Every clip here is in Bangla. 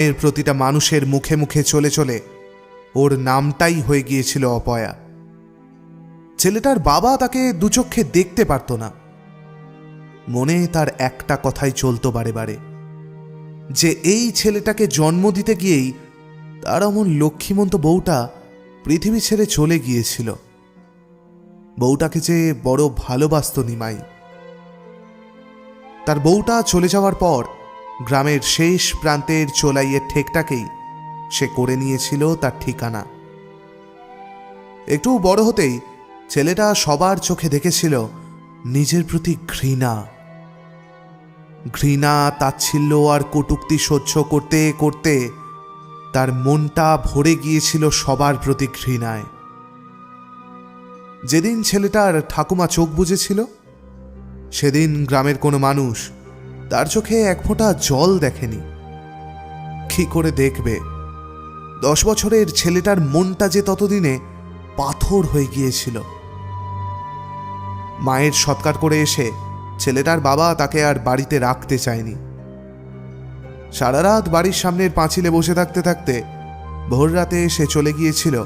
এর প্রতিটা মানুষের মুখে মুখে চলে চলে ওর নামটাই হয়ে গিয়েছিল অপয়া। ছেলেটার বাবা তাকে দুচক্ষে দেখতে পারত না। মনে তার একটা কথাই চলতো বারে বারে, যে এই ছেলেটাকে জন্ম দিতে গিয়েই তার অমন লক্ষ্মীমন্ত বউটা পৃথিবী ছেড়ে চলে গিয়েছিল। বউটাকে যে বড় ভালোবাসত নিমাই। তার বউটা চলে যাওয়ার পর গ্রামের শেষ প্রান্তের চোলাইয়ের ঠেকটাকেই সে করে নিয়েছিল তার ঠিকানা। একটু বড় হতেই ছেলেটা সবার চোখে দেখেছিল নিজের প্রতি ঘৃণা, তাচ্ছিল্য আর কটূক্তি সহ্য করতে করতে তার মনটা ভরে গিয়েছিল সবার প্রতি ঘৃণায়। যেদিন ছেলেটার ঠাকুমা চোখ বুজেছিল, সেদিন গ্রামের কোনো মানুষ তার চোখে এক ফোঁটা জল দেখেনি। কি করে দেখবে? 10 বছরের ছেলেটার মনটা যে ততদিনে পাথর হয়ে গিয়েছিল। মায়ের সৎকার করে এসে ছেলেটার বাবা তাকে আর বাড়িতে রাখতে চায়নি। সারা রাত বাড়ির সামনের পাঁচিলে বসে থাকতে থাকতে ভোর রাতে সে চলে গিয়েছিল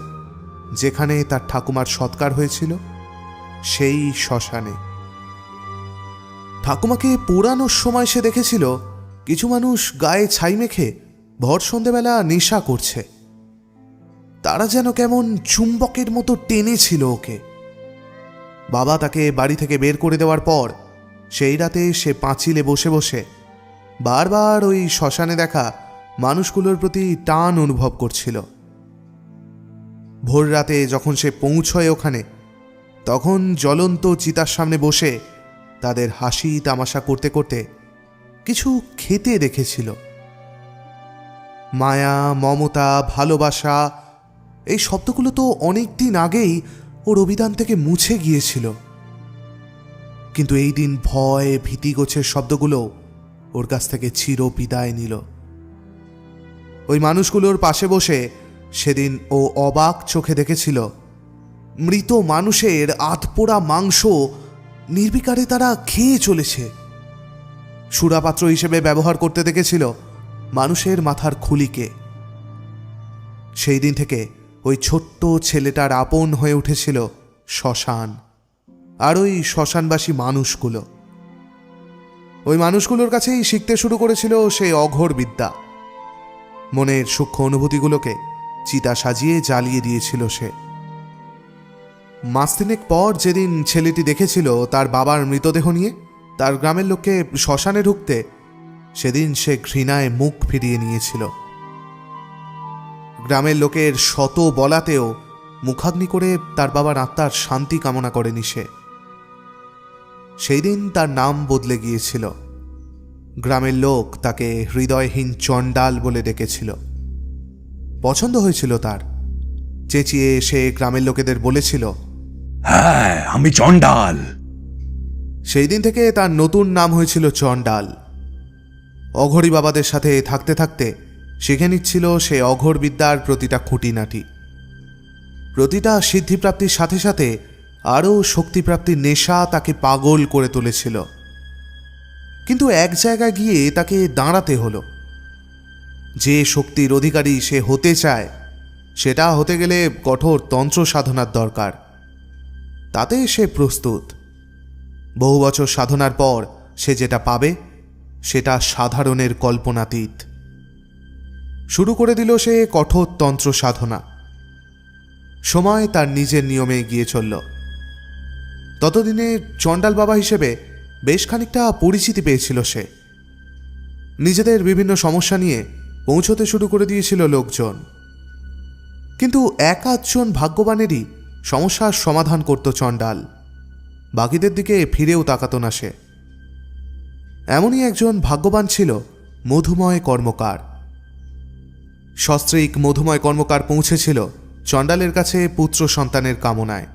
যেখানে তার ঠাকুমার সৎকার হয়েছিল, সেই শ্মশানে। ঠাকুমাকে পোড়ানোর সময় সে দেখেছিল কিছু মানুষ গায়ে ছাই মেখে ভর সন্ধেবেলা নেশা করছে। তারা যেন কেমন চুম্বকের মতো টেনেছিল ওকে। বাবা তাকে বাড়ি থেকে বের করে দেওয়ার পর সেই রাতে সে পাঁচিলে বসে বসে বারবার ওই শ্মশানে দেখা মানুষগুলোর প্রতি টান অনুভব করছিল। ভোর রাতে যখন সে পৌঁছয় ওখানে, তখন জ্বলন্ত চিতার সামনে বসে তাদের হাসি তামাশা করতে করতে কিছু খেতে দেখেছিল। মায়া, মমতা, ভালোবাসা, এই শব্দগুলো তো অনেক দিন আগেই ওর অভিধান থেকে মুছে গিয়েছিল। কিন্তু এই দিন ভয়, ভীতিগোছের শব্দগুলো ওর কাছ থেকে চির বিদায় নিল। ওই মানুষগুলোর পাশে বসে সেদিন ও অবাক চোখে দেখেছিল মৃত মানুষের আধপোড়া মাংস নির্বিকারে তারা খেয়ে চলেছে। সুরাপাত্র হিসেবে ব্যবহার করতে দেখেছিল মানুষের মাথার খুলিকে। সেই দিন থেকে ওই ছোট্ট ছেলেটার আপন হয়ে উঠেছিল শ্মশান আর ওই শ্মশানবাসী মানুষগুলো। ওই মানুষগুলোর কাছেই শিখতে শুরু করেছিল সেই অঘোর বিদ্যা। মনের সূক্ষ্ম অনুভূতিগুলোকে চিতা সাজিয়ে জ্বালিয়ে দিয়েছিল সে। মাস তিনেক পর যেদিন ছেলেটি দেখেছিল তার বাবার মৃতদেহ নিয়ে তার গ্রামের লোককে শ্মশানে ঢুকতে, সেদিন সে ঘৃণায় মুখ ফিরিয়ে নিয়েছিল। গ্রামের লোকের শত বলাতেও মুখাগ্নি করে তার বাবার আত্মার শান্তি কামনা করেনি সে। সেই দিন তার নাম বদলে গিয়েছিল। গ্রামের লোক তাকে হৃদয়হীন চণ্ডাল বলে ডেকেছিল। পছন্দ হয়েছিল তার। চেঁচিয়ে সে গ্রামের লোকেদের বলেছিল, হ্যাঁ, আমি চণ্ডাল। সেই দিন থেকে তার নতুন নাম হয়েছিল চণ্ডাল। অঘরী বাবাদের সাথে থাকতে থাকতে শিখে নিচ্ছিল সে অঘোর বিদ্যার প্রতিটা খুঁটিনাটি। প্রতিটা সিদ্ধিপ্রাপ্তির সাথে সাথে আরও শক্তিপ্রাপ্তির নেশা তাকে পাগল করে তুলেছিল। কিন্তু এক জায়গায় গিয়ে তাকে দাঁড়াতে হলো। যে শক্তির অধিকারী সে হতে চায়, সেটা হতে গেলে কঠোর তন্ত্র সাধনার দরকার। তাতে সে প্রস্তুত। বহু বছর সাধনার পর সে যেটা পাবে সেটা সাধারণের কল্পনাতীত। শুরু করে দিল সে কঠোর তন্ত্র সাধনা। সময় তার নিজের নিয়মে এগিয়ে চলল। ততদিনে চণ্ডাল বাবা হিসেবে বেশ খানিকটা পরিচিতি পেয়েছিল সে। নিজেদের বিভিন্ন সমস্যা নিয়ে পৌঁছতে শুরু করে দিয়েছিল লোকজন। কিন্তু এক আধজন ভাগ্যবানেরই সমস্যার সমাধান করত চণ্ডাল। বাকিদের দিকে ফিরেও তাকাত না সে। এমনই একজন ভাগ্যবান ছিল মধুময় কর্মকার। সস্ত্রীক মধুময় কর্মকার পৌঁছেছিল চণ্ডালের কাছে পুত্র সন্তানের কামনায়।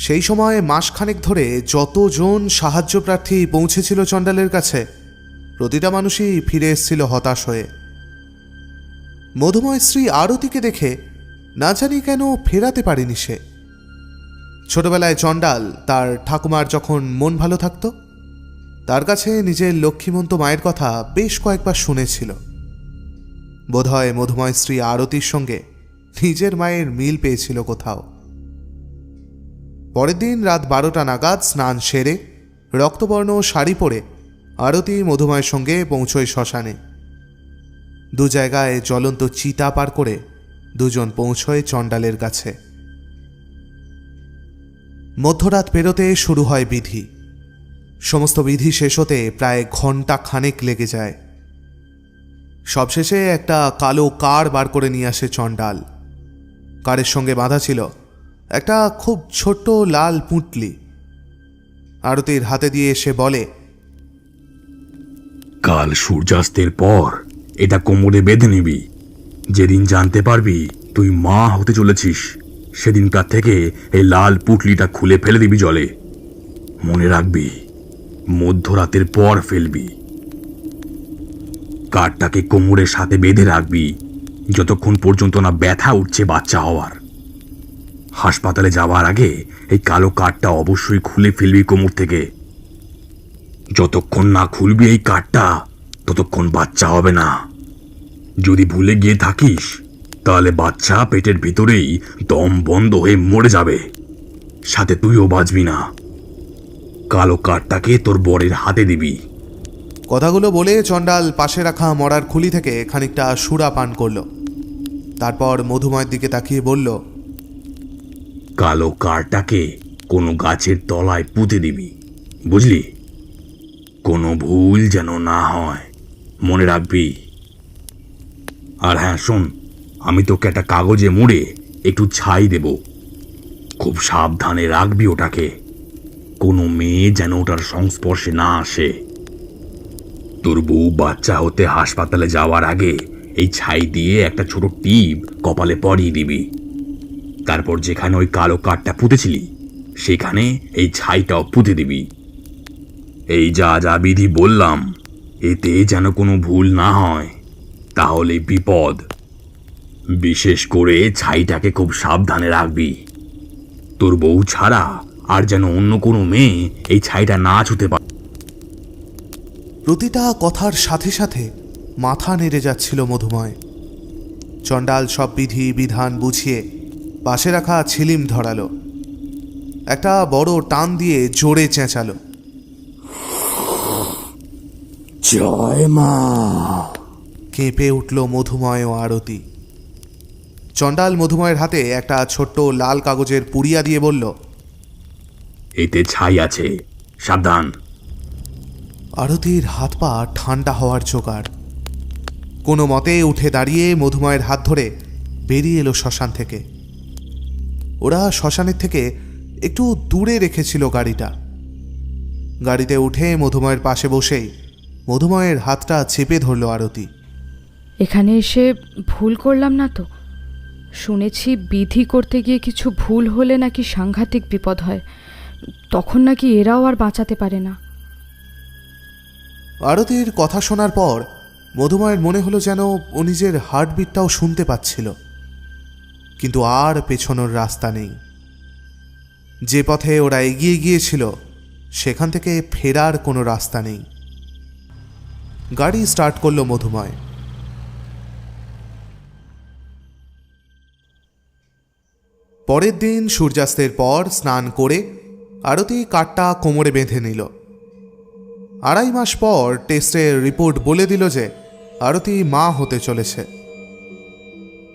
সেই সময় মাসখানেক ধরে যতজন সাহায্যপ্রার্থী পৌঁছেছিল চণ্ডালের কাছে, প্রতিটা মানুষই ফিরে এসেছিল হতাশ হয়ে। মধুময় স্ত্রী আরতিকে দেখে না জানি কেন ফেরাতে পারেনি সে। ছোটবেলায় চণ্ডাল তার ঠাকুমার যখন মন ভালো থাকত, তার কাছে নিজের লক্ষ্মীমন্ত মায়ের কথা বেশ কয়েকবার শুনেছিল। বোধহয় মধুময় স্ত্রী আরতির সঙ্গে নিজের মায়ের মিল পেয়েছিল কোথাও। পরের দিন রাত 12টা নাগাদ স্নান সেরে রক্তবর্ণ শাড়ি পরে আরতি মধুময়ের সঙ্গে পৌঁছয় শ্মশানে। দু জায়গায় জ্বলন্ত চিতা পার করে দুজন পৌঁছয় চণ্ডালের কাছে। মধ্যরাত পেরোতে শুরু হয় বিধি। সমস্ত বিধি শেষ হতে প্রায় ঘণ্টা খানেক লেগে যায়। সবশেষে একটা কালো কার বার করে নিয়ে আসে চণ্ডাল। কারের সঙ্গে বাঁধা ছিল একটা খুব ছোট্ট লাল পুঁটলি। আরতির হাতে দিয়ে সে বলে, কাল সূর্যাস্তের পর এটা কোমরে বেঁধে নিবি। যেদিন জানতে পারবি তুই মা হতে চলেছিস, সেদিনকার থেকে এই লাল পুটলিটা খুলে ফেলে দিবি জলে। মনে রাখবি, মধ্যরাতের পর ফেলবি। কাঠটাকে কোমরের সাথে বেঁধে রাখবি যতক্ষণ পর্যন্ত না ব্যথা উঠছে বাচ্চা হওয়ার। হাসপাতালে যাওয়ার আগে এই কালো কাঠটা অবশ্যই খুলে ফেলবি কোমর থেকে। যতক্ষণ না খুলবি এই কাঠটা, ততক্ষণ বাচ্চা হবে না। যদি ভুলে গিয়ে থাকিস, তাহলে বাচ্চা পেটের ভিতরেই দম বন্ধ হয়ে মরে যাবে, সাথে তুইও বাঁচবি না। কালো কাঠটাকে তোর বরের হাতে দিবি। কথাগুলো বলে চণ্ডাল পাশে রাখা মরার খুলি থেকে খানিকটা সুরা পান করল। তারপর মধুময়ের দিকে তাকিয়ে বলল, কালো কাঠটাকে কোনো গাছের তলায় পুঁতে দিবি, বুঝলি? কোনো ভুল যেন না হয়, মনে রাখবি। আর হ্যাঁ শোন, আমি তোকে একটা কাগজে মুড়ে একটু ছাই দেব। খুব সাবধানে রাখবি ওটাকে। কোনো মেয়ে যেন ওটার সংস্পর্শে না আসে। তোর বউ বাচ্চা হতে হাসপাতালে যাওয়ার আগে এই ছাই দিয়ে একটা ছোট টিপ কপালে পরিয়ে দিবি। তারপর যেখানে ওই কালো কাঠটা পুঁতেছিলি, সেখানে এই ছাইটাও পুঁতে দিবি। এই যা যা বিধি বললাম, এতে যেন কোনো ভুল না হয়, তাহলে বিপদ। বিশেষ করে ছাইটাকে খুব সাবধানে রাখবি। তোর বউ ছাড়া আর যেন অন্য কোনো মেয়ে এই ছাইটা না ছুতে পারে। প্রতিটা কথার সাথে সাথে মাথা নেড়ে যাচ্ছিল মধুময়। চণ্ডাল সব বিধি বিধান বুঝিয়ে পাশে রাখা ছিলিম ধরালো। একটা বড় টান দিয়ে জোরে চেঁচালো, জয় মা। কেঁপে উঠল মধুময় ও আরতি। চণ্ডাল মধুময়ের হাতে একটা ছোট্ট লাল কাগজের পুড়িয়া দিয়ে বলল, এতে ছাই আছে, সাবধান। আরতির হাত পা ঠান্ডা হওয়ার জোগাড়। কোনো মতে উঠে দাঁড়িয়ে মধুময়ের হাত ধরে বেরিয়ে এলো শ্মশান থেকে। ওরা শ্মশানের থেকে একটু দূরে রেখেছিল গাড়িটা। গাড়িতে উঠে মধুময়ের পাশে বসেই মধুময়ের হাতটা চেপে ধরল আরতি। এখানে এসে ভুল করলাম না তো? শুনেছি বিধি করতে গিয়ে কিছু ভুল হলে নাকি সাংঘাতিক বিপদ হয়, তখন নাকি এরাও আর বাঁচাতে পারে না। আরতির কথা শোনার পর মধুময়ের মনে হলো যেন ও নিজের হার্টবিটটাও শুনতে পাচ্ছিল। কিন্তু আর পেছনোর রাস্তা নেই। যে পথে ওরা এগিয়ে গিয়েছিল সেখান থেকে ফেরার কোনো রাস্তা নেই। গাড়ি স্টার্ট করলো মধুময়। পরের দিন সূর্যাস্তের পর স্নান করে আরতি কাঠটা কোমরে বেঁধে নিল। 2.5 মাস পর টেস্টের রিপোর্ট বলে দিল যে আরতি মা হতে চলেছে।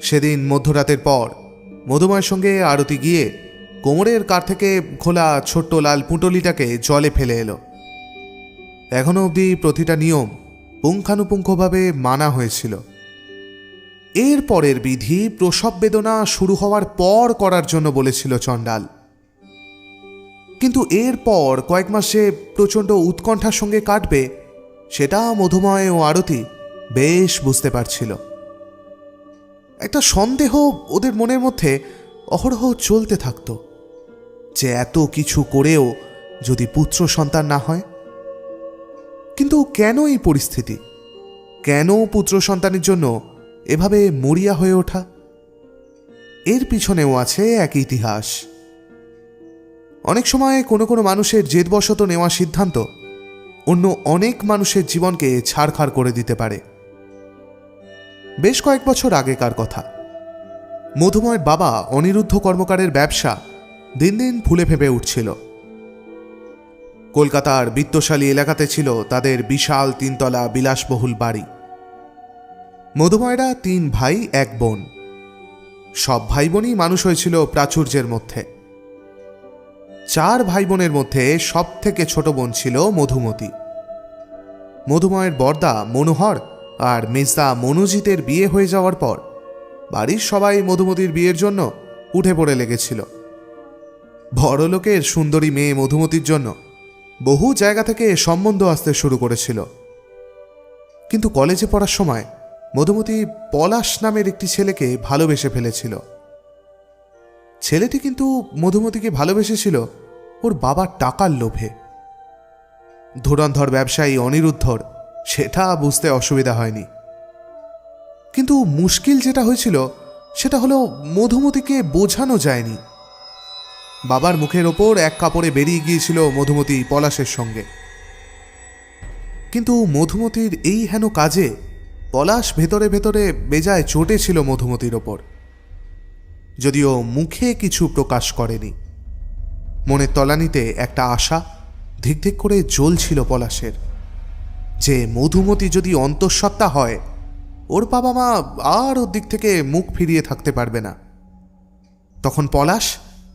সেদিন মধ্যরাতের পর মধুময়ের সঙ্গে আরতি গিয়ে কোমরের কাঠ থেকে খোলা ছোট্ট লাল পুঁটলিটাকে জলে ফেলে এলো। এখনো অবধি প্রতিটা নিয়ম পুঙ্খানুপুঙ্খভাবে মানা হয়েছিল। এর পরের বিধি প্রসব বেদনা শুরু হওয়ার পর করার জন্য বলেছিল চণ্ডাল। কিন্তু এরপর কয়েক মাসে প্রচণ্ড উৎকণ্ঠার সঙ্গে কাটবে সেটা মধুময় ও আরতি বেশ বুঝতে পারছিল। একটা সন্দেহ ওদের মনের মধ্যে অহরহ চলতে থাকত যে এত কিছু করেও যদি পুত্র সন্তান না হয়। কিন্তু কেন এই পরিস্থিতি? কেন পুত্র সন্তানের জন্য এভাবে মরিয়া হয়ে ওঠা? এর পিছনেও আছে এক ইতিহাস। অনেক সময় কোনো কোনো মানুষের জেদবশত নেওয়া সিদ্ধান্ত অন্য অনেক মানুষের জীবনকে ছাড়খাড় করে দিতে পারে। বেশ কয়েক বছর আগেকার কথা। মধুময়ের বাবা অনিরুদ্ধ কর্মকারের ব্যবসা দিন দিন ফুলে ফেঁপে উঠছিল। কলকাতার বিত্তশালী এলাকাতে ছিল তাদের বিশাল 3 তলা বিলাসবহুল বাড়ি। মধুময়রা 3 ভাই 1 বোন। সব ভাই বোনই মানুষ হয়েছিল প্রাচুর্যের মধ্যে। 4 ভাই বোনের মধ্যে সব থেকে ছোট বোন ছিল মধুমতি। মধুময়ের বড়দা মনোহর আর মেজদা মনোজিতের বিয়ে হয়ে যাওয়ার পর বাড়ির সবাই মধুমতির বিয়ের জন্য উঠে পড়ে লেগেছিল। বড়লোকের সুন্দরী মেয়ে মধুমতির জন্য বহু জায়গা থেকে সম্বন্ধ আসতে শুরু করেছিল। কিন্তু কলেজে পড়ার সময় মধুমতি পলাশ নামের একটি ছেলেকে ভালোবেসে ফেলেছিল। ছেলেটি কিন্তু মধুমতিকে ভালোবেসেছিল ওর বাবার টাকার লোভে। ধুরন্ধর ব্যবসায়ী অনিরুদ্ধর সেটা বুঝতে অসুবিধা হয়নি, কিন্তু মুশকিল যেটা হয়েছিল সেটা হলো মধুমতিকে বোঝানো যায়নি। বাবার মুখের ওপর এক কাপড়ে বেরিয়ে গিয়েছিল মধুমতি পলাশের সঙ্গে, কিন্তু মধুমতির এই হেন কাজে পলাশ ভেতরে ভেতরে বেজায় চটেছিল মধুমতির ওপর, যদিও মুখে কিছু প্রকাশ করেনি। মনের তলানিতে একটা আশা ধিক ধিক করে জ্বলছিল পলাশের, যে মধুমতি যদি অন্তঃসত্ত্বা হয় ওর বাবা মা আর ওর দিক থেকে মুখ ফিরিয়ে থাকতে পারবে না। তখন পলাশ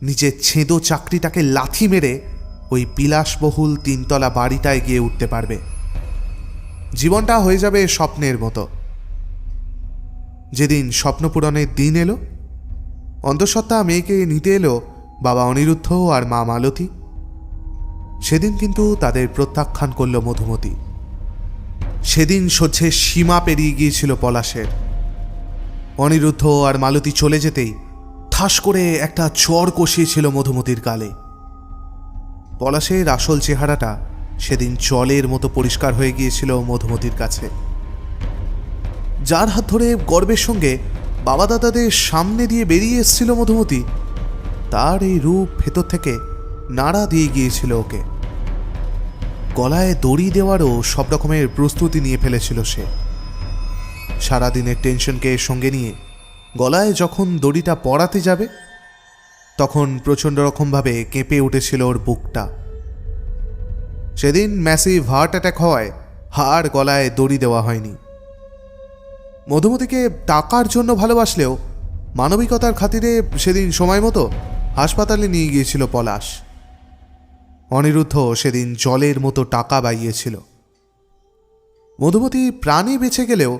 নিজের ছেঁদো চাকরিটাকে লাথি মেরে ওই বিলাসবহুল 3 তলা বাড়িটায় গিয়ে উঠতে পারবে। জীবনটা হয়ে যাবে স্বপ্নের মতো। যেদিন স্বপ্নপূরণের দিন এলো, অন্তঃসত্ত্বা মেয়েকে নিতে এলো বাবা অনিরুদ্ধ আর মা মালতী, সেদিন কিন্তু তাদের প্রত্যাখ্যান করল মধুমতি। সেদিন সহ্যের সীমা পেরিয়ে গিয়েছিল পলাশের। অনিরুদ্ধ আর মালতী চলে যেতেই ঠাস করে একটা চড় কষিয়েছিল মধুমতির গালে। পলাশের আসল চেহারাটা সেদিন জলের মতো পরিষ্কার হয়ে গিয়েছিল মধুমতির কাছে। যার হাত ধরে গর্বের সঙ্গে বাবা দাদাদের সামনে দিয়ে বেরিয়ে এসেছিল মধুমতি, তার এই রূপ ভেতর থেকে নাড়া দিয়ে গিয়েছিল ওকে। গলায় দড়ি দেওয়ারও সব রকমের প্রস্তুতি নিয়ে ফেলেছিল সে। সারাদিনের টেনশনকে সঙ্গে নিয়ে গলায় যখন দড়িটা পরাতে যাবে তখন প্রচণ্ড রকমভাবে কেঁপে উঠেছিল ওর বুকটা। সেদিন ম্যাসিভ হার্ট অ্যাটাক হওয়ায় হাড় গলায় দড়ি দেওয়া হয়নি। মধুমতিকে টাকার জন্য ভালোবাসলেও মানবিকতার খাতিরে সেদিন সময় মতো হাসপাতালে নিয়ে গিয়েছিল পলাশ। অনিরুদ্ধ সেদিন জলের মতো টাকা বাইয়েছিল। মধুমতি প্রাণে বেঁচে গেলেও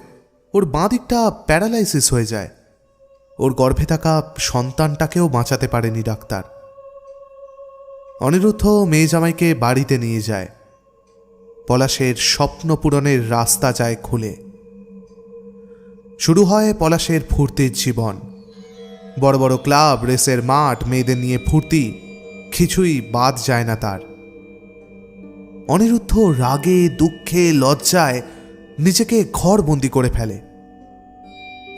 ওর বাঁ দিকটা প্যারালাইসিস হয়ে যায়। ওর গর্ভে থাকা সন্তানটাকেও বাঁচাতে পারেনি ডাক্তার। অনিরুদ্ধ মেয়ে জামাইকে বাড়িতে নিয়ে যায়। পলাশের স্বপ্ন পূরণের রাস্তা যায় খুলে। শুরু হয় পলাশের ফুর্তির জীবন। বড় বড় ক্লাব, রেসের মাঠ, মেয়েদের নিয়ে ফুর্তি, কিছুই বাদ যায় না তার। অনিরুদ্ধ রাগে, দুঃখে, লজ্জায় নিজেকে ঘরবন্দি করে ফেলে।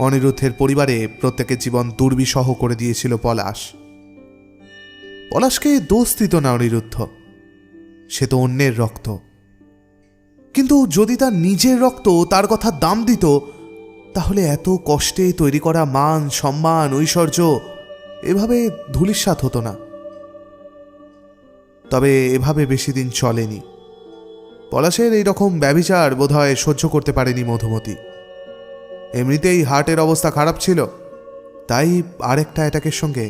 অনিরুদ্ধের পরিবারে প্রত্যেকের জীবন দুর্বিষহ করে দিয়েছিল পলাশ। পলাশকে দোষ দিত না অনিরুদ্ধ, সে তো অন্যের রক্ত। কিন্তু যদি তার নিজের রক্ত তার কথা দাম দিত, তাহলে এত কষ্টে তৈরি করা মান, সম্মান, ঐশ্বর্য এভাবে ধূলিসাৎ হতো না। তবে এভাবে বেশি দিন চলেনি। পলাশের এই রকম ব্যভিচার বোধহয় সহ্য করতে পারেনি মধুমতি। এমনিতেই হার্টের অবস্থা খারাপ ছিল, তাই আরেকটা অ্যাটাকের সঙ্গে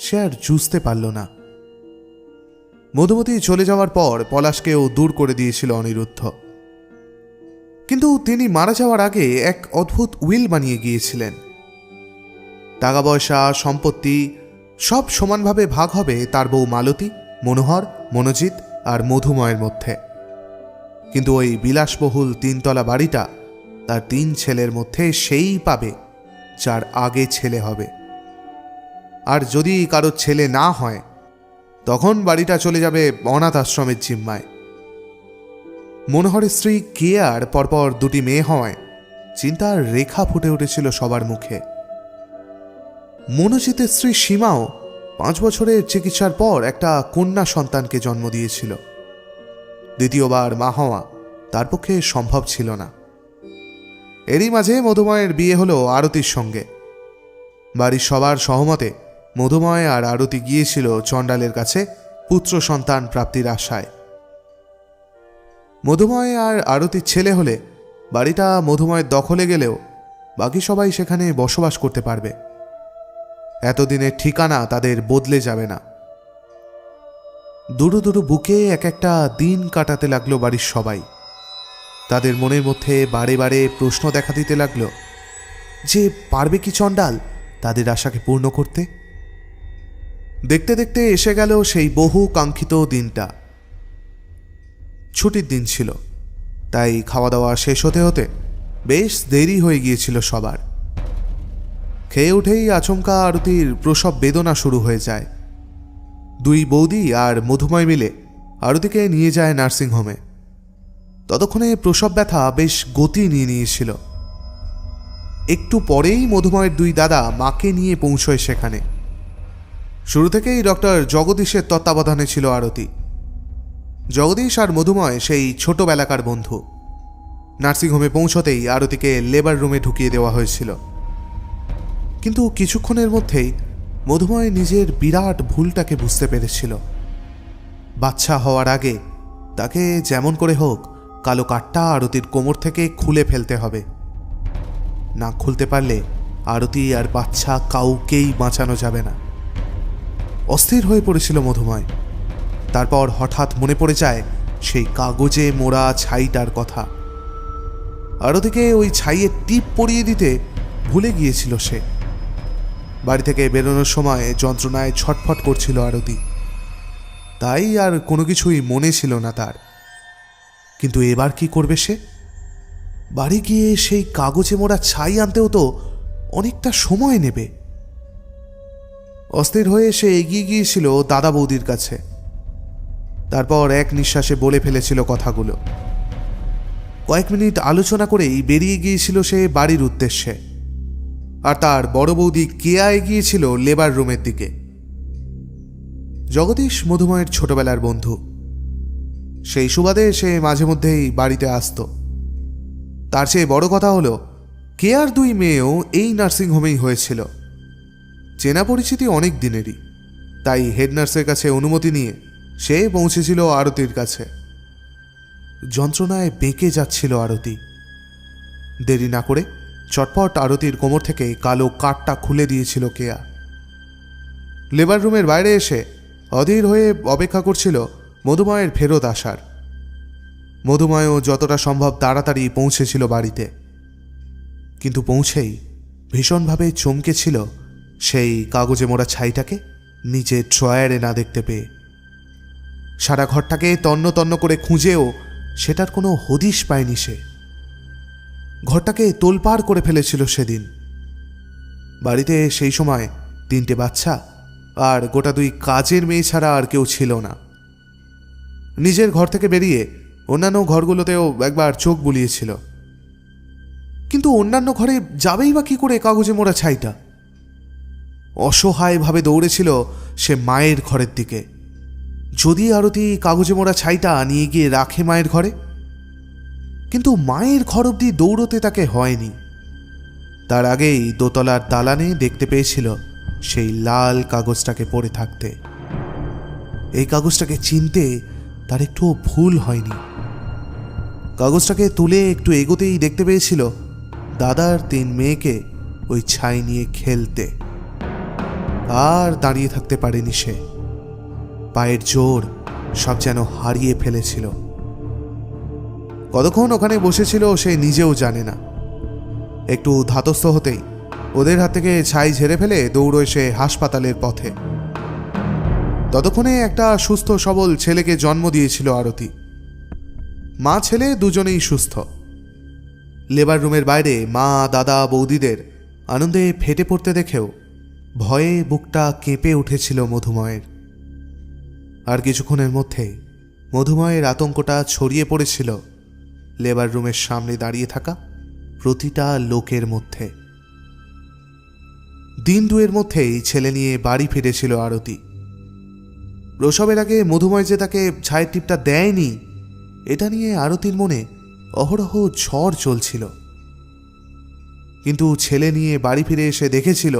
সে আর জুঝতে পারল না। মধুমতি চলে যাওয়ার পর পলাশকেও দূর করে দিয়েছিল অনিরুদ্ধ। কিন্তু তিনি মারা যাওয়ার আগে এক অদ্ভুত উইল বানিয়ে গিয়েছিলেন। টাকা পয়সা, সম্পত্তি সব সমানভাবে ভাগ হবে তার বউ মালতী, মনোহর, মনোজিৎ আর মধুময়ের মধ্যে। কিন্তু ওই বিলাসবহুল 3 তলা বাড়িটা তার 3 ছেলের মধ্যে সেই পাবে যার আগে ছেলে হবে। আর যদি কারোর ছেলে না হয় তখন বাড়িটা চলে যাবে অনাথ আশ্রমের জিম্মায়। মনোহরের স্ত্রী কেয়ার পরপর 2টি মেয়ে হওয়ায় চিন্তার রেখা ফুটে উঠেছিল সবার মুখে। মনোজিতের স্ত্রী সীমাও 5 বছরের চিকিৎসার পর একটা কন্যা সন্তানকে জন্ম দিয়েছিল। দ্বিতীয়বার মা হওয়া তার পক্ষে সম্ভব ছিল না। এরই মাঝে মধুময়ের বিয়ে হলো আরতির সঙ্গে। বাড়ির সবার সহমতে মধুময় আর আরতি গিয়েছিল চণ্ডালের কাছে পুত্র সন্তান প্রাপ্তির আশায়। মধুময় আর আরতির ছেলে হলে বাড়িটা মধুময়ের দখলে গেলেও বাকি সবাই সেখানে বসবাস করতে পারবে। এতদিনের ঠিকানা তাদের বদলে যাবে না। দুটো দুটো বুকে এক একটা দিন কাটাতে লাগলো বাড়ির সবাই। তাদের মনের মধ্যে বারে বারে প্রশ্ন দেখা দিতে লাগলো যে পারবে কি চণ্ডাল তাদের আশাকে পূর্ণ করতে। দেখতে দেখতে এসে গেল সেই বহু কাঙ্ক্ষিত দিনটা। ছুটির দিন ছিল, তাই খাওয়া দাওয়া শেষ হতে হতে বেশ দেরি হয়ে গিয়েছিল সবার। খেয়ে উঠেই আচমকা আরতির প্রসব বেদনা শুরু হয়ে যায়। দুই বৌদি আর মধুময় মিলে আরতিকে নিয়ে যায় নার্সিংহোমে। ততক্ষণে প্রসব ব্যথা বেশ গতি নিয়ে নিয়েছিল। একটু পরেই মধুময়ের দুই দাদা মাকে নিয়ে পৌঁছয় সেখানে। শুরু থেকেই ডক্টর জগদীশের তত্ত্বাবধানে ছিল আরতি। জগদীশ আর মধুময় সেই ছোটবেলাকার বন্ধু। নার্সিংহোমে পৌঁছতেই আরতিকে লেবার রুমে ঢুকিয়ে দেওয়া হয়েছিল। কিন্তু কিছুক্ষণের মধ্যেই মধুময় নিজের বিরাট ভুলটাকে বুঝতে পেরেছিল। বাচ্চা হওয়ার আগে তাকে যেমন করে হোক কালো কাঠটা আরতির কোমর থেকে খুলে ফেলতে হবে। না খুলতে পারলে আরতি আর বাচ্চা কাউকেই বাঁচানো যাবে না। অস্থির হয়ে পড়েছিল মধুময়। তারপর হঠাৎ মনে পড়ে যায় সেই কাগজে মোড়া ছাইটার কথা। আরতিকে ওই ছাইয়ের টিপ পরিয়ে দিতে ভুলে গিয়েছিল সে। বাড়ি থেকে বেরোনোর সময় যন্ত্রণায় ছটফট করছিল আরতি, তাই আর কোনো কিছুই মনে ছিল না তার। কিন্তু এবার কি করবে সে? বাড়ি গিয়ে সেই কাগজে মোড়া ছাই আনতেও তো অনেকটা সময় নেবে। অস্থির হয়ে সে এগিয়ে গিয়েছিল দাদা বৌদির কাছে। তারপর এক নিঃশ্বাসে বলে ফেলেছিল কথাগুলো। কয়েক মিনিট আলোচনা করেই বেরিয়ে গিয়েছিল সে বাড়ির উদ্দেশ্যে। আর তার বড় বৌদি কেয়া এগিয়েছিল লেবার রুমের দিকে। জগদীশ মধুময়ের ছোটবেলার বন্ধু। সেই সুবাদে সে মাঝে মধ্যেই বাড়িতে আসত। তার চেয়ে বড় কথা হলো কেয়ার দুই মেয়েও এই নার্সিংহোমেই হয়েছিল। চেনা পরিচিতি অনেক দিনেরই, তাই হেড নার্সের কাছে অনুমতি নিয়ে সে পৌঁছেছিল আরতির কাছে। যন্ত্রণায় বেঁকে যাচ্ছিল আরতি। দেরি না করে চটপট আরতির কোমর থেকে কালো কাঠটা খুলে দিয়েছিল কেয়া। লেবার রুমের বাইরে এসে অধীর হয়ে অপেক্ষা করছিল মধুময়ের ফেরত আসার। মধুময়ও যতটা সম্ভব তাড়াতাড়ি পৌঁছেছিল বাড়িতে। কিন্তু পৌঁছেই ভীষণভাবে চমকেছিল সেই কাগজে মোড়া ছাইটাকে নিজের ড্রয়ারে না দেখতে পেয়ে। সারা ঘরটাকে তন্ন তন্ন করে খুঁজেও সেটার কোনো হদিশ পায়নি সে। ঘরটাকে তোলপাড় করে ফেলেছিল সেদিন। বাড়িতে সেই সময় 3টে বাচ্চা আর গোটা 2 কাজের মেয়ে ছাড়া আর কেউ ছিল না। নিজের ঘর থেকে বেরিয়ে অন্যান্য ঘরগুলোতেও একবার চোখ বুলিয়েছিল, কিন্তু অন্যান্য ঘরে যাবেই বা কি করে কাগজে মোড়া ছাইটা? অসহায়ভাবে দৌড়েছিল সে মায়ের ঘরের দিকে। যদি আরতি কাগজে মোড়া ছাইটা নিয়ে গিয়ে রাখে মায়ের ঘরে। কিন্তু মায়ের ঘর অবধি দৌড়তে তাকে হয়নি। তার আগেই দোতলার দালানে দেখতে পেয়েছিল সেই লাল কাগজটাকে পড়ে থাকতে। এই কাগজটাকে চিনতে তার একটুও ভুল হয়নি। কাগজটাকে তুলে একটু এগোতেই দেখতে পেয়েছিল দাদার 3 মেয়েকে ওই ছাই নিয়ে খেলতে। আর দাঁড়িয়ে থাকতে পারেনি সে। পায়ের জোর সব যেন হারিয়ে ফেলেছিল। কতক্ষণ ওখানে বসেছিল সে নিজেও জানে না। একটু ধাতস্থ হতেই ওদের হাত থেকে ছাই ঝেড়ে ফেলে দৌড়োয় সে হাসপাতালের পথে। ততক্ষণে একটা সুস্থ সবল ছেলেকে জন্ম দিয়েছিল আরতি। মা ছেলে দুজনেই সুস্থ। লেবার রুমের বাইরে মা দাদা বৌদিদের আনন্দে ফেটে পড়তে দেখেও ভয়ে বুকটা কেঁপে উঠেছিল মধুময়ের। আর কিছুক্ষণের মধ্যেই মধুময়ের আতঙ্কটা ছড়িয়ে পড়েছিল লেবার রুমের সামনে দাঁড়িয়ে থাকা প্রতিটা লোকের মধ্যে। দিন 2 মধ্যেই ছেলে নিয়ে বাড়ি ফিরেছিল আরতি। প্রসবের আগে মধুময় যে তাকে ছায়ের টিপটা দেয়নি, এটা নিয়ে আরতির মনে অহরহ ঝড় চলছিল। কিন্তু ছেলে নিয়ে বাড়ি ফিরে এসে দেখেছিল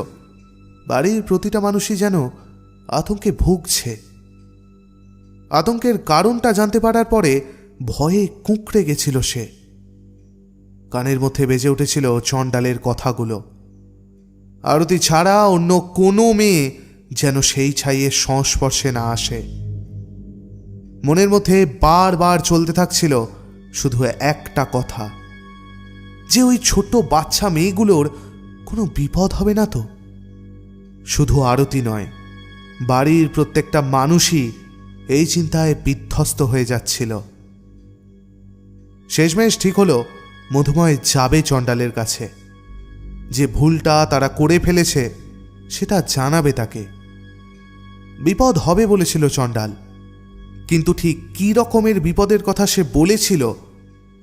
বাড়ির প্রতিটা মানুষই যেন আতঙ্কে ভুগছে। আতঙ্কের কারণটা জানতে পারার পরে ভয়ে কুঁকড়ে গেছিল সে। কানের মধ্যে বেজে উঠেছিল চণ্ডালের কথাগুলো। আরতি ছাড়া অন্য কোনো মেয়ে যেন সেই ছাইয়ের সংস্পর্শে না আসে। মনের মধ্যে বারবার চলতে থাকছিল শুধু একটা কথা, যে ওই ছোট্ট বাচ্চা মেয়েগুলোর কোনো বিপদ হবে না তো। শুধু আরতি নয়, বাড়ির প্রত্যেকটা মানুষই এই চিন্তায় বিধ্বস্ত হয়ে যাচ্ছিল। শেষমেশ ঠিক হলো মধুময় যাবে চণ্ডালের কাছে। যে ভুলটা তারা করে ফেলেছে সেটা জানাবে তাকে। বিপদ হবে বলেছিল চণ্ডাল, কিন্তু ঠিক কী রকমের বিপদের কথা সে বলেছিল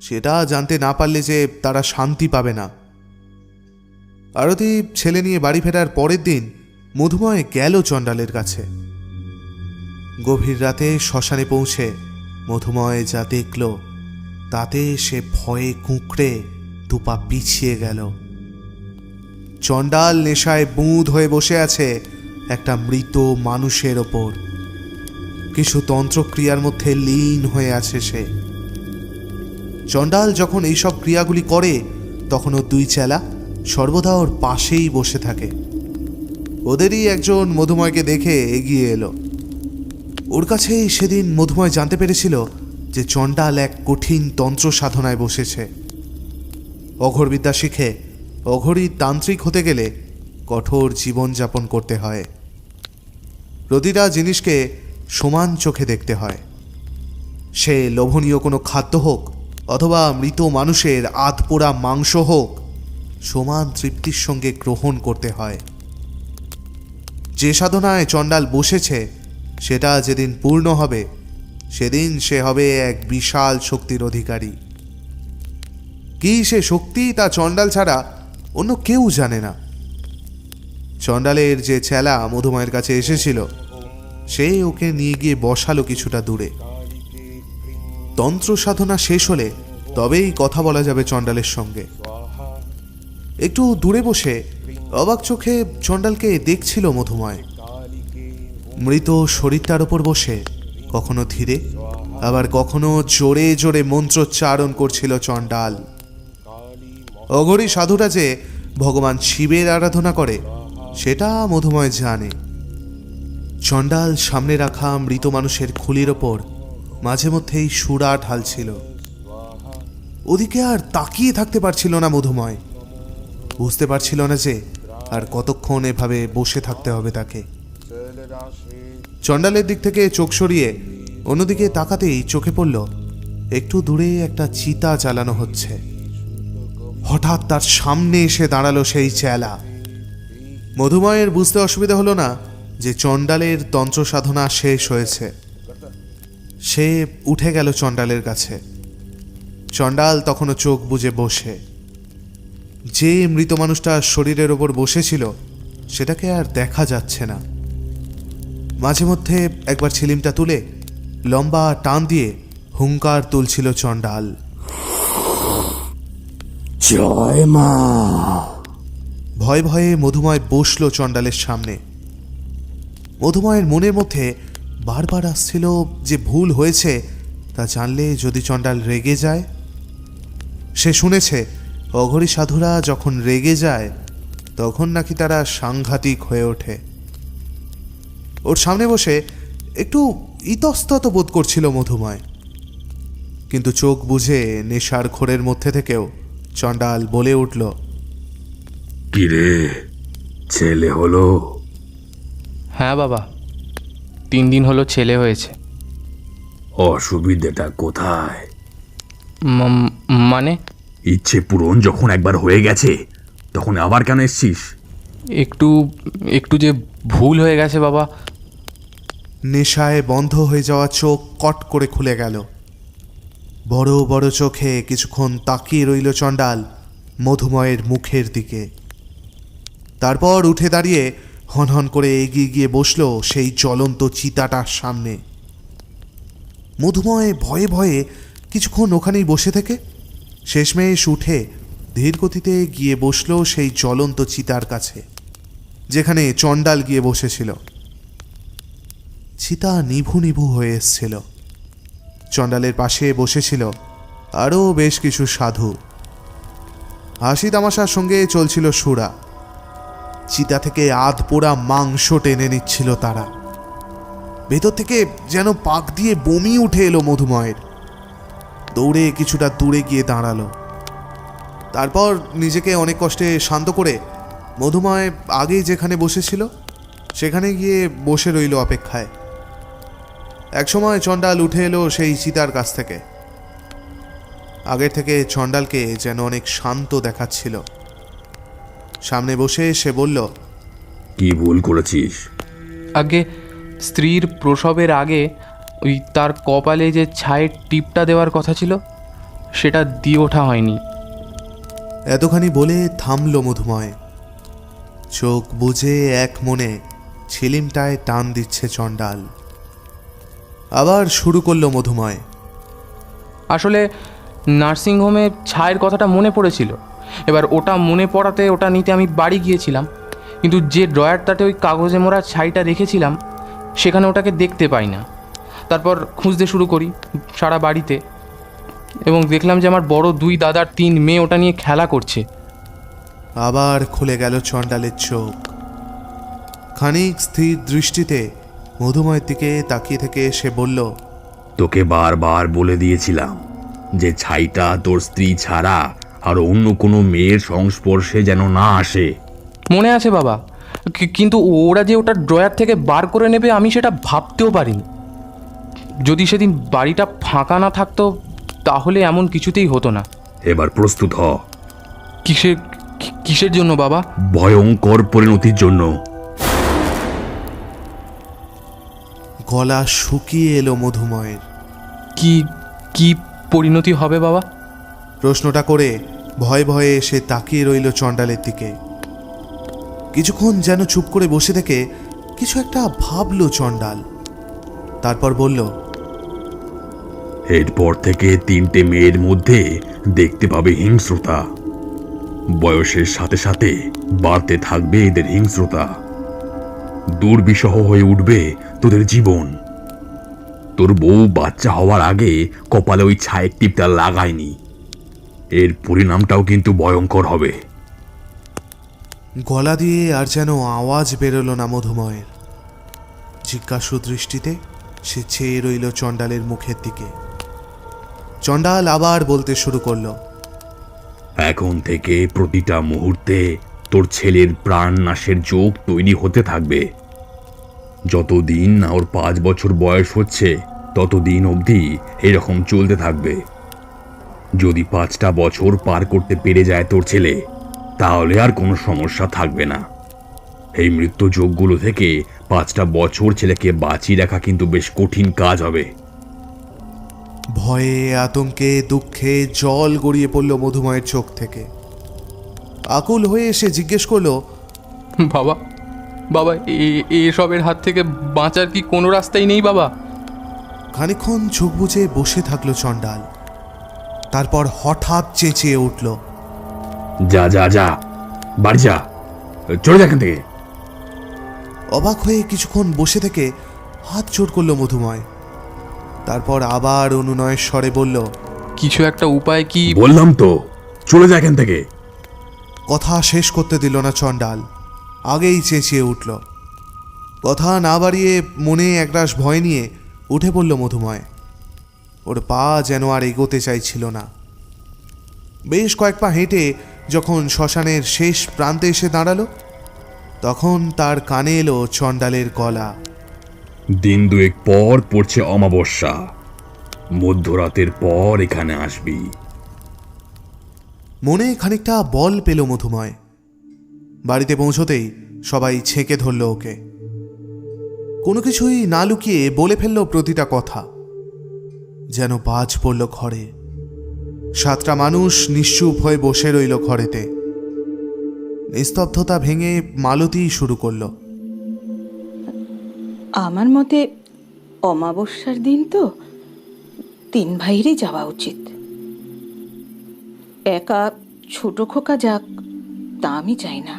সেটা জানতে না পারলে যে তারা শান্তি পাবে না। আরতি ছেলে নিয়ে বাড়ি ফেরার পরের দিন মধুময় গেল চণ্ডালের কাছে। গভীর রাতে শ্মশানে পৌঁছে মধুময় যা দেখল তাতে সে ভয়ে কুঁকড়ে দুপা পিছিয়ে গেল। চণ্ডাল নেশায় বুঁদ হয়ে বসে আছে একটা মৃত মানুষের ওপর। কিছু তন্ত্রক্রিয়ার মধ্যে লীন হয়ে আছে সে। চণ্ডাল যখন এইসব ক্রিয়াগুলি করে তখন ওর দুই চেলা সর্বদা ওর পাশেই বসে থাকে। ওদেরই একজন মধুময়কে দেখে এগিয়ে এলো। ওর কাছেই সেদিন মধুময় জানতে পেরেছিল যে চণ্ডাল এক কঠিন তন্ত্র সাধনায় বসেছে। অঘোরবিদ্যা শিখে অঘোরী তান্ত্রিক হতে গেলে কঠোর জীবনযাপন করতে হয়। প্রতিটা জিনিসকে সমান চোখে দেখতে হয়। সে লোভনীয় কোনো খাদ্য হোক অথবা মৃত মানুষের আধপোড়া মাংস হোক, সমান তৃপ্তির সঙ্গে গ্রহণ করতে হয়। যে সাধনায় চণ্ডাল বসেছে সেটা যেদিন পূর্ণ হবে সেদিন সে হবে এক বিশাল শক্তির অধিকারী। কি সে শক্তি তা চণ্ডাল ছাড়া অন্য কেউ জানে না। চণ্ডালের যে চেলা মধুময়ের কাছে এসেছিল সে ওকে নিয়ে গিয়ে বসালো কিছুটা দূরে। তন্ত্র সাধনা শেষ হলে তবেই কথা বলা যাবে চণ্ডালের সঙ্গে। একটু দূরে বসে অবাক চোখে চণ্ডালকে দেখছিল মধুময়। মৃত শরীরটার ওপর বসে কখনো ধীরে আবার কখনো জোরে জোরে মন্ত্রোচ্চারণ করছিল চণ্ডাল। অঘোরী সাধুরা যে ভগবান শিবের আরাধনা করে সেটা মধুময় জানে। চণ্ডাল সামনে রাখা মৃত মানুষের খুলির ওপর মাঝে মধ্যেই সুরা ঢালছিল। ওদিকে আর তাকিয়ে থাকতে পারছিল না মধুময়। বুঝতে পারছিল না যে আর কতক্ষণ এভাবে বসে থাকতে হবে তাকে। চণ্ডালের দিক থেকে চোখ সরিয়ে অন্যদিকে তাকাতেই চোখে পড়ল একটু দূরে একটা চিতা জ্বালানো হচ্ছে। হঠাৎ তার সামনে এসে দাঁড়ালো সেই চেলা। মধুময়ের বুঝতে অসুবিধা হলো না যে চণ্ডালের তন্ত্র সাধনা শেষ হয়েছে। সে উঠে গেল চণ্ডালের কাছে। চণ্ডাল তখনও চোখ বুজে বসে। যে মৃত মানুষটা শরীরের ওপর বসেছিল সেটাকে আর দেখা যাচ্ছে না। মাঝে মধ্যে একবার ছিলিমটা তুলে লম্বা টান দিয়ে হুঙ্কার তুলছিল চণ্ডাল। জয় মা। ভয়ে ভয়ে মধুময় বসল চণ্ডালের সামনে। মধুময়ের মনের মধ্যে বারবার আসছিল যে ভুল হয়েছে তা জানলে যদি চণ্ডাল রেগে যায়। সে শুনেছে অঘোরী সাধুরা যখন রেগে যায় তখন নাকি তারা সাংঘাতিক হয়ে ওঠে। ওর সামনে বসে একটু ইতস্তত বোধ করছিল মধুময়, কিন্তু চোখ বুঝে নেশার ঘোরের মধ্যে থেকেও চণ্ডাল বলে উঠল, কিরে, ছেলে হলো? হ্যাঁ বাবা, 3 দিন হলো ছেলে হয়েছে। অসুবিধাটা কোথায়? মানে? ইচ্ছে পূরণ যখন একবার হয়ে গেছে তখন আবার কেন এসছিস? একটু যে ভুল হয়ে গেছে বাবা। নেশায় বন্ধ হয়ে যাওয়া চোখ কট করে খুলে গেল। বড় বড় চোখে কিছুক্ষণ তাকিয়ে রইল চণ্ডাল মধুময়ের মুখের দিকে। তারপর উঠে দাঁড়িয়ে হনহন করে এগিয়ে গিয়ে বসল সেই জ্বলন্ত চিতাটার সামনে। মধুময় ভয়ে ভয়ে কিছুক্ষণ ওখানেই বসে থেকে শেষমেশ উঠে ধীর গতিতে গিয়ে বসলো সেই জ্বলন্ত চিতার কাছে, যেখানে চণ্ডাল গিয়ে বসেছিল। চিতা নিভু নিভু হয়ে এসছিল। চণ্ডালের পাশে বসেছিল আরও বেশ কিছু সাধু। হাসি তামাশার সঙ্গে চলছিল সুরা। চিতা থেকে আধ পোড়া মাংস টেনে নিচ্ছিল তারা। ভেতর থেকে যেন পাক দিয়ে বমি উঠে এলো মধুময়ের। দৌড়ে কিছুটা দূরে গিয়ে দাঁড়ালো। তারপর নিজেকে অনেক কষ্টে শান্ত করে মধুময় আগেই যেখানে বসেছিল সেখানে গিয়ে বসে রইল অপেক্ষায়। একসময় চণ্ডাল উঠে এলো সেই চিতার কাছ থেকে। আগের থেকে চণ্ডালকে যেন অনেক শান্ত দেখাচ্ছিল। সামনে বসে সে বলল, কি ভুল করেছিস? আগে স্ত্রীর প্রসবের আগে ওই তার কপালে যে ছায়ের টিপটা দেওয়ার কথা ছিল সেটা দিয়ে ওঠা হয়নি। এতখানি বলে থামল মধুময়। চোখ বুজে এক মনে ছিলিমটায় টান দিচ্ছে চণ্ডাল। আবার শুরু করলো মধুময়। আসলে নার্সিংহোমে ছায়ের কথাটা মনে পড়েছিল। এবার ওটা মনে পড়াতে ওটা নিতে আমি বাড়ি গিয়েছিলাম, কিন্তু যে ড্রয়ারটাতে ওই কাগজে মোড়া ছাইটা রেখেছিলাম সেখানে ওটাকে দেখতে পাই না। তারপর খুঁজতে শুরু করি সারা বাড়িতে, এবং দেখলাম যে আমার বড় 2 দাদার 3 মেয়ে ওটা নিয়ে খেলা করছে। আবার খুলে গেল চণ্ডালের চোখ। খানিক স্থির দৃষ্টিতে মধুময়ের দিকে তাকিয়ে থেকে সে বলল, তোকে বারবার বলে দিয়েছিলাম যে ছাইটা তোর স্ত্রী ছাড়া আর অন্য কোনো মেয়ের সংস্পর্শে যেন না আসে। মনে আছে বাবা, কিন্তু ওরা যে ওটা ড্রয়ার থেকে বার করে নেবে আমি সেটা ভাবতেও পারিনি। যদি সেদিন বাড়িটা ফাঁকা না থাকতো তাহলে এমন কিছুতেই হতো না। এবার প্রস্তুত হ। কিসের জন্য বাবা? ভয়ঙ্কর পরিণতির জন্য। গলা শুকিয়ে এলো মধুময়ের। কি কি পরিণতি হবে বাবা? প্রশ্নটা করে ভয়ে ভয়ে সে তাকিয়ে রইল চণ্ডালের দিকে। কিছুক্ষণ যেন চুপ করে বসে থেকে কিছু একটা ভাবল চণ্ডাল। তারপর বলল, এরপর থেকে 3টে মেয়ের মধ্যে দেখতে পাবে হিংস্রতা। বয়সের সাথে সাথে বাড়তে থাকবে এদের হিংস্রতা। দুর্বিষহ হয়ে উঠবে তোদের জীবন। তোর বউ বাচ্চা হওয়ার আগে কপালে ওই ছায়ের টিপটা লাগায়নি। এর পরিণামটাও কিন্তু ভয়ঙ্কর হবে। গলা দিয়ে আর যেন আওয়াজ বেরোলো না মধুময়ের। জিজ্ঞাসু দৃষ্টিতে সে চেয়ে রইল চণ্ডালের মুখের দিকে। চণ্ডাল আবার বলতে শুরু করল, এখন থেকে প্রতিটা মুহূর্তে তোর ছেলের প্রাণ নাশের যোগ তৈরি হতে থাকবে। যতদিন না ওর 5 বছর বয়স হচ্ছে ততদিন অবধি এরকম চলতে থাকবে। যদি 5টা বছর পার করতে পেরে যায় তোর ছেলে, তাহলে আর কোনো সমস্যা থাকবে না। এই মৃত্যু যোগগুলো থেকে 5টা বছর ছেলেকে বাঁচিয়ে রাখা কিন্তু বেশ কঠিন কাজ হবে। ভয়ে আতঙ্কে দুঃখে জল গড়িয়ে পড়ল মধুময়ের চোখ থেকে। আকুল হয়ে সে জিজ্ঞেস করলো, বাবা বাবা এসবের হাত থেকে বাঁচার কি কোনো রাস্তাই নেই বাবা? খানিকক্ষণ চোখ বুজে বসে থাকলো চণ্ডাল। তারপর হঠাৎ চেঁচিয়ে উঠল, যা যা যা, বাড়ি যা, চলে যা এখান থেকে। অবাক হয়ে কিছুক্ষণ বসে থেকে হাত জোড় করলো মধুময়। তারপর আবার অনুনয়ের স্বরে বলল, কিছু একটা উপায় কি? বললাম তো, চলে যা এখান থেকে। কথা শেষ করতে দিল না চণ্ডাল, আগেই চেঁচিয়ে উঠল। কথা না বাড়িয়ে মনে একরাশ ভয় নিয়ে উঠে পড়ল মধুময়। ওর পা যেন আর এগোতে চাইছিল না। বেশ কয়েক পা হেঁটে যখন শ্মশানের শেষ প্রান্তে এসে দাঁড়ালো, তখন তার কানে এলো চণ্ডালের গলা। দিন 2 পর পড়ছে অমাবস্যা। মধ্যরাতের পর এখানে আসবি। মনে খানিকটা বল পেল মধুময়। বাড়িতে পৌঁছতেই সবাই ছেঁকে ধরল ওকে। কোনো কিছুই না লুকিয়ে বলে ফেলল প্রতিটা কথা। যেন বাজ পড়ল ঘরে। 7টা মানুষ নিশ্চুপ হয়ে বসে রইল ঘরেতে। নিস্তব্ধতা ভেঙে মালতী শুরু করল, আমার মতে অমাবস্যার দিন তো 3 ভাইয়েরই যাওয়া উচিত। একা ছোট খোকা যাক, তা আমি চাই না।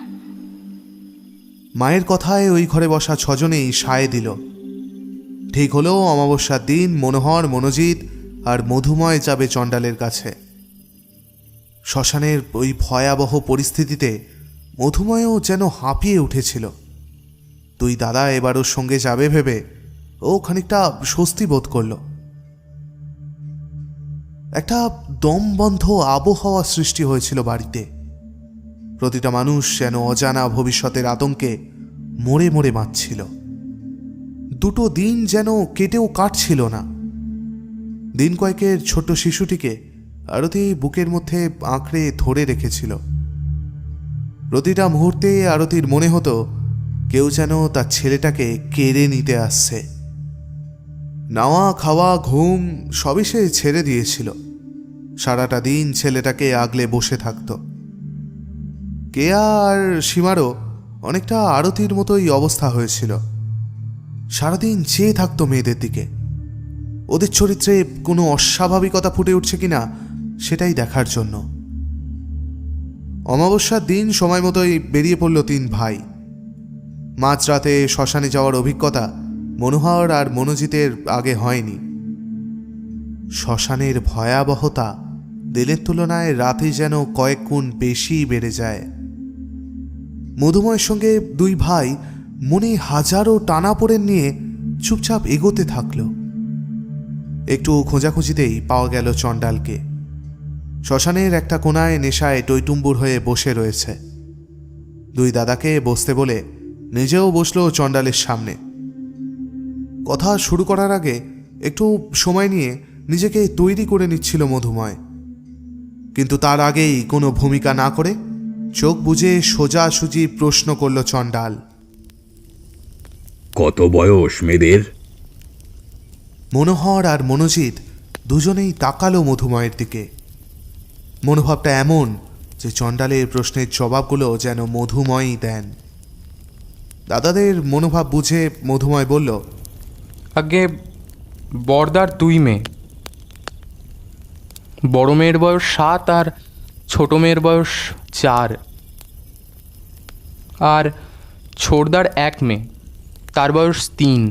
মায়ের কথায় ওই ঘরে বসা ছজনেই সায় দিল। ঠিক হলো অমাবস্যার দিন মনোহর, মনোজিৎ আর মধুময় যাবে চণ্ডালের কাছে। শ্মশানের ওই ভয়াবহ পরিস্থিতিতে মধুময়ও যেন হাঁপিয়ে উঠেছিল। দুই দাদা এবার ওর সঙ্গে যাবে ভেবে ও খানিকটা স্বস্তি বোধ করল। একটা দমবন্ধ আবহাওয়া সৃষ্টি হয়েছিল বাড়িতে। প্রতিটা মানুষ যেন অজানা ভবিষ্যতের আতঙ্কে মরে মরে বাঁচছিল। দুটো দিন যেন কেটেও কাটছিল না। দিন কয়েকের ছোট্ট শিশুটিকে আরতি বুকের মধ্যে আঁকড়ে ধরে রেখেছিল। প্রতিটা মুহূর্তে আরতির মনে হতো কেউ যেন তার ছেলেটাকে কেড়ে নিতে আসছে। নাওয়া খাওয়া ঘুম সবই সে ছেড়ে দিয়েছিল। সারাটা দিন ছেলেটাকে আগলে বসে থাকত। কেয়া আর সীমারও অনেকটা আরতির মতোই অবস্থা হয়েছিল। সারাদিন চেয়ে থাকতো মেয়েদের দিকে। ওদের চরিত্রে কোনো অস্বাভাবিকতা ফুটে উঠছে কিনা সেটাই দেখার জন্য। অমাবস্যার দিন সময় মতোই বেরিয়ে পড়ল তিন ভাই। মাঝরাতে শ্মশানে যাওয়ার অভিজ্ঞতা মনোহর আর মনোজিতের আগে হয়নি। শ্মশানের ভয়াবহতা দিনের তুলনায় রাতে যেন কয়েক গুণ বেশি বেড়ে যায়। মধুময়ের সঙ্গে দুই ভাই মনে হাজারো টানাপোড়েন নিয়ে চুপচাপ এগোতে থাকল। একটু খোঁজাখুঁজিতেই পাওয়া গেল চণ্ডালকে। শ্মশানের একটা কোনায় নেশায় টইটুম্বুর হয়ে বসে রয়েছে। দুই দাদাকে বসতে বলে নিজেও বসল চণ্ডালের সামনে। কথা শুরু করার আগে একটু সময় নিয়ে নিজেকে তৈরি করে নিচ্ছিল মধুময়। কিন্তু তার আগেই কোনো ভূমিকা না করে চোখ বুজে সোজাসুজি প্রশ্ন করল চণ্ডাল। কত বয়স মেয়েদের? মনোহর আর মনোজিৎ দুজনেই তাকালো মধুময়ের দিকে। মনোভাবটা এমন যে চণ্ডালের প্রশ্নের জবাবগুলো যেন মধুময়ই দেন। দাদাদের মনোভাব বুঝে মধুময় বলল, আগে বড়দার 2 মেয়ে। বড় মেয়ের বয়স 7 আর ছোট মেয়ের বয়স 4। আর ছোটদার 1 মেয়ে, তার বয়স 3।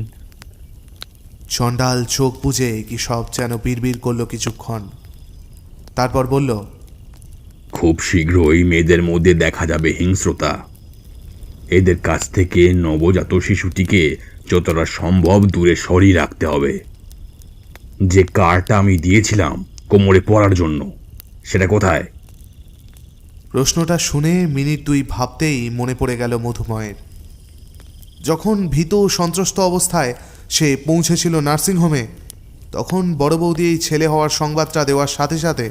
চণ্ডাল চোখ বুজে কি সব যেন বিড়বিড় করলো কিছুক্ষণ। তারপর বলল, খুব শীঘ্রই মেয়েদের মধ্যে দেখা যাবে হিংস্রতা। এদের কাছ থেকে নবজাত শিশুটিকে যতটা সম্ভব দূরে সরিয়ে রাখতে হবে। যে কার্ডটা আমি দিয়েছিলাম কোমরে পরার জন্য, সেটা কোথায়? প্রশ্নটা শুনে মিনিট দুই ভাবতেই মনে পড়ে গেল মধুময়ের। যখন ভীত সন্ত্রস্ত অবস্থায় সে পৌঁছেছিল নার্সিংহোমে, তখন বড় বৌদি এই ছেলে হওয়ার সংবাদটা দেওয়ার সাথে সাথে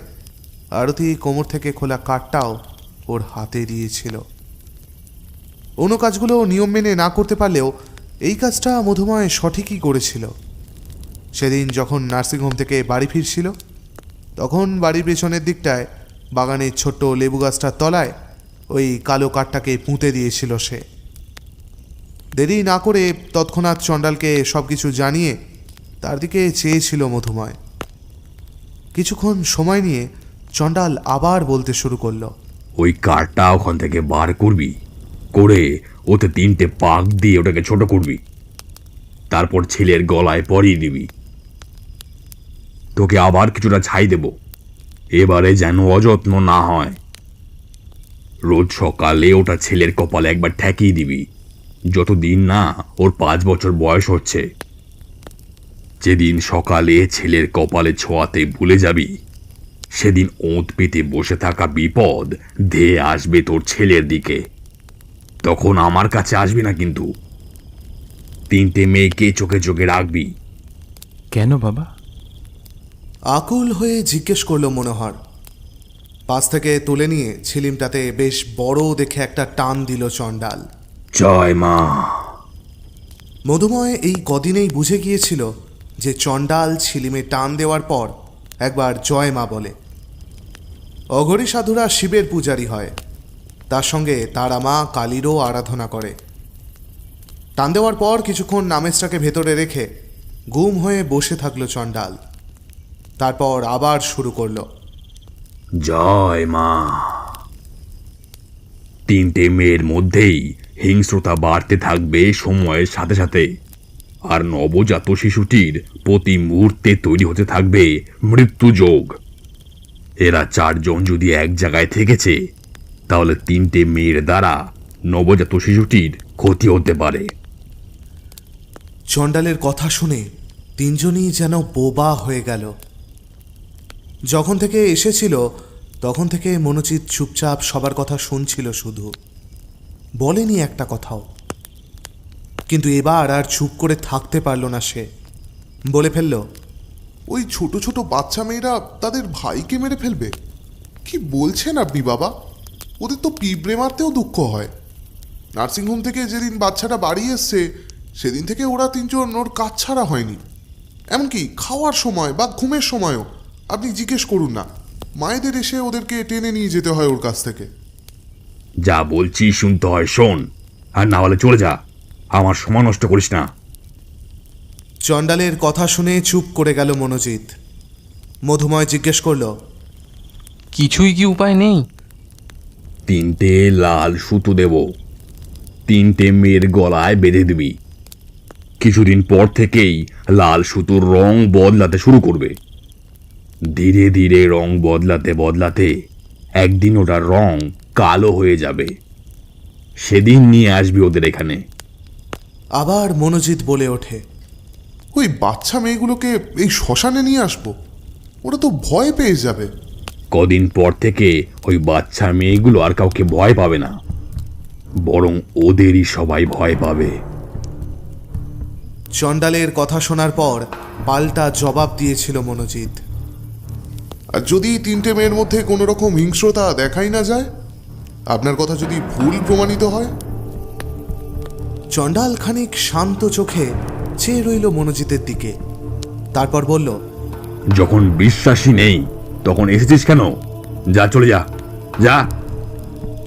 আরতি কোমর থেকে খোলা কার্ডটাও ওর হাতে দিয়েছিল। অন্য কাজগুলো নিয়ম মেনে না করতে পারলেও এই কাজটা মধুময় সঠিকই করেছিল। সেদিন যখন নার্সিংহোম থেকে বাড়ি ফিরছিল, তখন বাড়ির পেছনের দিকটায় বাগানের ছোট্ট লেবু গাছটার তলায় ওই কালো কাঠটাকে পুঁতে দিয়েছিল সে। দেরি না করে তৎক্ষণাৎ চণ্ডালকে সব কিছু জানিয়ে তার দিকে চেয়েছিল মধুময়। কিছুক্ষণ সময় নিয়ে চণ্ডাল আবার বলতে শুরু করলো, ওই কার্ডটা ওখান থেকে বার করবি, করে ওতে 3টে পাক দিয়ে ওটাকে ছোট করবি, তারপর ছেলের গলায় পরিয়ে দিবি। তোকে আবার কিছুটা ছাই দেব, এবারে যেন অযত্ন না হয়। রোজ সকালে ওটা ছেলের কপালে একবার ঠেকিয়ে দিবি, যতদিন না ওর 5 বছর বয়স হচ্ছে। যেদিন সকালে ছেলের কপালে ছোঁয়াতে ভুলে যাবি, সেদিন ওঁত পেতে বসে থাকা বিপদ ধেয়ে আসবে তোর ছেলের দিকে। তখন আমার কাছে আসবি না কিন্তু। 3টে মেয়েকে চোখে চোখে রাখবি। কেন বাবা? আকুল হয়ে জিজ্ঞেস করলো মনোহর। পাশ থেকে তুলে নিয়ে ছিলিমটাতে বেশ বড় দেখে একটা টান দিল চণ্ডাল। জয় মা। মধুময় এই কদিনেই বুঝে গিয়েছিল যে চণ্ডাল ছিলিমে টান দেওয়ার পর একবার জয় মা বলে। অঘরী সাধুরা শিবের পূজারী হয়, তার সঙ্গে তারা মা কালীরও আরাধনা করে। টান দেওয়ার পর কিছুক্ষণ নামেশটাকে ভেতরে রেখে গুম হয়ে বসে থাকলো চণ্ডাল। তারপর আবার শুরু করলো, জয় মা। তিনটে মেয়ের মধ্যেই হিংস্রতা বাড়তে থাকবে সময়ের সাথে সাথে, আর নবজাত শিশুটির প্রতি মুহূর্তে তৈরি হতে থাকবে মৃত্যুযোগ। এরা চারজন যদি এক জায়গায় থেকেছে, তাহলে তিনটে মেয়ের দ্বারা নবজাত শিশুটির ক্ষতি হতে পারে। চণ্ডালের কথা শুনে তিনজনই যেন বোবা হয়ে গেল। যখন থেকে এসেছিল তখন থেকে মনোজিৎ চুপচাপ সবার কথা শুনছিল, শুধু বলেনি একটা কথাও। কিন্তু এবার আর চুপ করে থাকতে পারল না সে, বলে ফেলল, ওই ছোট ছোট বাচ্চা মেয়েরা তাদের ভাইকে মেরে ফেলবে? কি বলছেন আপনি বাবা? ওদের তো পিঁপড়ে মারতেও দুঃখ হয়। নার্সিংহোম থেকে যেদিন বাচ্চাটা বাড়ি এসছে সেদিন থেকে ওরা তিনজন ওর কাজ ছাড়া হয়নি। এমনকি খাওয়ার সময় বা ঘুমের সময়ও আপনি জিজ্ঞেস করুন না, মায়েদের এসে ওদেরকে টেনে নিয়ে যেতে হয় ওর কাছ থেকে। যা বলছি শুনতে হয়, শোন, আর না হলে চলে যা, আমার সময় নষ্ট করিস না। চণ্ডালের কথা শুনে চুপ করে গেল মনোজিৎ। মধুময় জিজ্ঞেস করল, কিছুই কি উপায় নেই? তিনটে লাল সুতো দেব, তিনটে মেয়ের গলায় বেঁধে দিবি। কিছুদিন পর থেকেই লাল সুতোর রং বদলাতে শুরু করবে। ধীরে ধীরে রং বদলাতে বদলাতে একদিন ওটার রং কালো হয়ে যাবে। সেদিন নিয়ে আসবি ওদের এখানে। আবার মনোজিৎ বলে ওঠে, ওই বাচ্চা মেয়েগুলোকে এই শ্মশানে নিয়ে আসবো? ওরা তো ভয় পেয়ে যাবে। কদিন পর থেকে ওই বাচ্চা মেয়েগুলো আর কাউকে ভয় পাবে না, বরং ওদেরই সবাই ভয় পাবে। চণ্ডালের কথা শোনার পর পাল্টা জবাব দিয়েছিল মনোজিৎ, আর যদি তিনটে মেয়ের মধ্যে কোনো রকম হিংস্রতা দেখাই না যায়, আপনার কথা যদি ভুল প্রমাণিত হয়? চণ্ডাল খানিক শান্ত চোখে চেয়ে রইল মনোজিতের দিকে, তারপর বলল, যখন বিশ্বাসই নেই তখন এসেছিস কেন? যা, চলে যা, যা।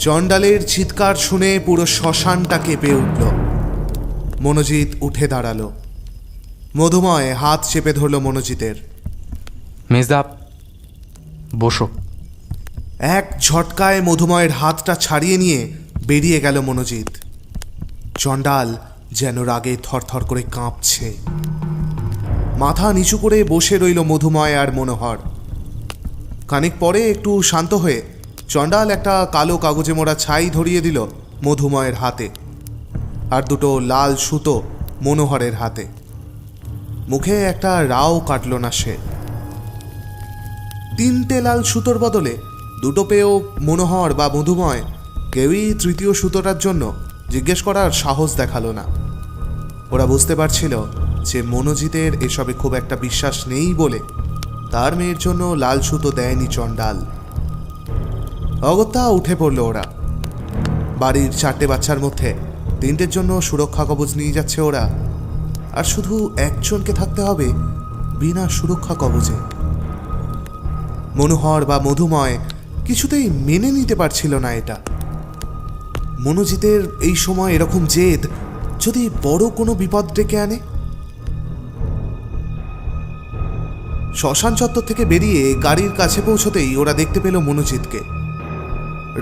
চণ্ডালের চিৎকার শুনে পুরো শ্মশানটা কেঁপে উঠল। মনোজিৎ উঠে দাঁড়ালো। মধুময় হাত চেপে ধরল মনোজিতের। মেজদা, বসো। এক ঝটকায় মধুময়ের হাতটা ছাড়িয়ে নিয়ে বেরিয়ে গেল মনোজিৎ। চণ্ডাল যেন রাগে থরথর করে কাঁপছে। মাথা নিচু করে বসে রইল মধুময় আর মনোহর। খানিক পরে একটু শান্ত হয়ে চণ্ডাল একটা কালো কাগজে মোড়া ছাই ধরিয়ে দিল মধুময়ের হাতে, আর দুটো লাল সুতো মনোহরের হাতে। মুখে একটা রাও কাটল না সে। তিনটে লাল সুতোর বদলে দুটো পেয়েও মনোহর বা মধুময় কেউই তৃতীয় সুতোটার জন্য জিজ্ঞেস করার সাহস দেখালো না। ওরা বুঝতে পারছিল যে মনোজিতের এসবে খুব একটা বিশ্বাস নেই বলে তার মেয়ের জন্য লাল সুতো দেয়নি চণ্ডাল। অগত্যা উঠে পড়ল ওরা। বাড়ির চারটে বাচ্চার মধ্যে তিনটের জন্য সুরক্ষা কবচ নিয়ে যাচ্ছে ওরা, আর শুধু একজনকে থাকতে হবে বিনা সুরক্ষা কবচে। মনোহর বা মধুময় কিছুতেই মেনে নিতে পারছিল না এটা। মনোজিতের এই সময় এরকম জেদ যদি বড় কোনো বিপদ ডেকে আনে। শ্মশান চত্বর থেকে বেরিয়ে গাড়ির কাছে পৌঁছতেই ওরা দেখতে পেল মনোজিৎকে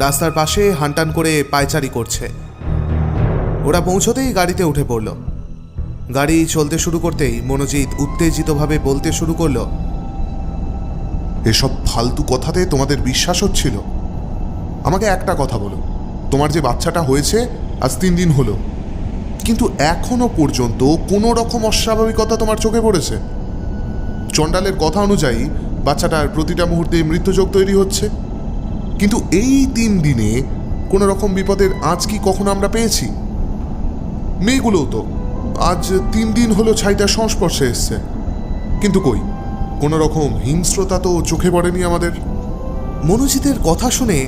রাস্তার পাশে হানটান করে পায়চারি করছে। ওরা পৌঁছতেই গাড়িতে উঠে পড়ল। গাড়ি চলতে শুরু করতেই মনোজিৎ উত্তেজিতভাবে বলতে শুরু করলো, এসব ফালতু কথাতে তোমাদের বিশ্বাস হচ্ছিল? আমাকে একটা কথা বলো, তোমার যে বাচ্চাটা হয়েছে আজ 3 দিন হলো, কিন্তু এখনো পর্যন্ত কোনো রকম অস্বাভাবিকতা তোমার চোখে পড়েছে? চণ্ডালের কথা অনুযায়ী বাচ্চাটার প্রতিটা মুহূর্তে মৃত্যুযোগ তৈরি হচ্ছে, কিন্তু এই 3 দিনে কোনো রকম বিপদের আঁচ কি কখনো আমরা পেয়েছি? মেয়েগুলোও তো আজ 3 দিন হলো ছাইটার সংস্পর্শে এসছে, কিন্তু কই কোনো রকম হিংস্রতা তো চোখে পড়েনি আমাদের। মনোজিতের কথা শুনে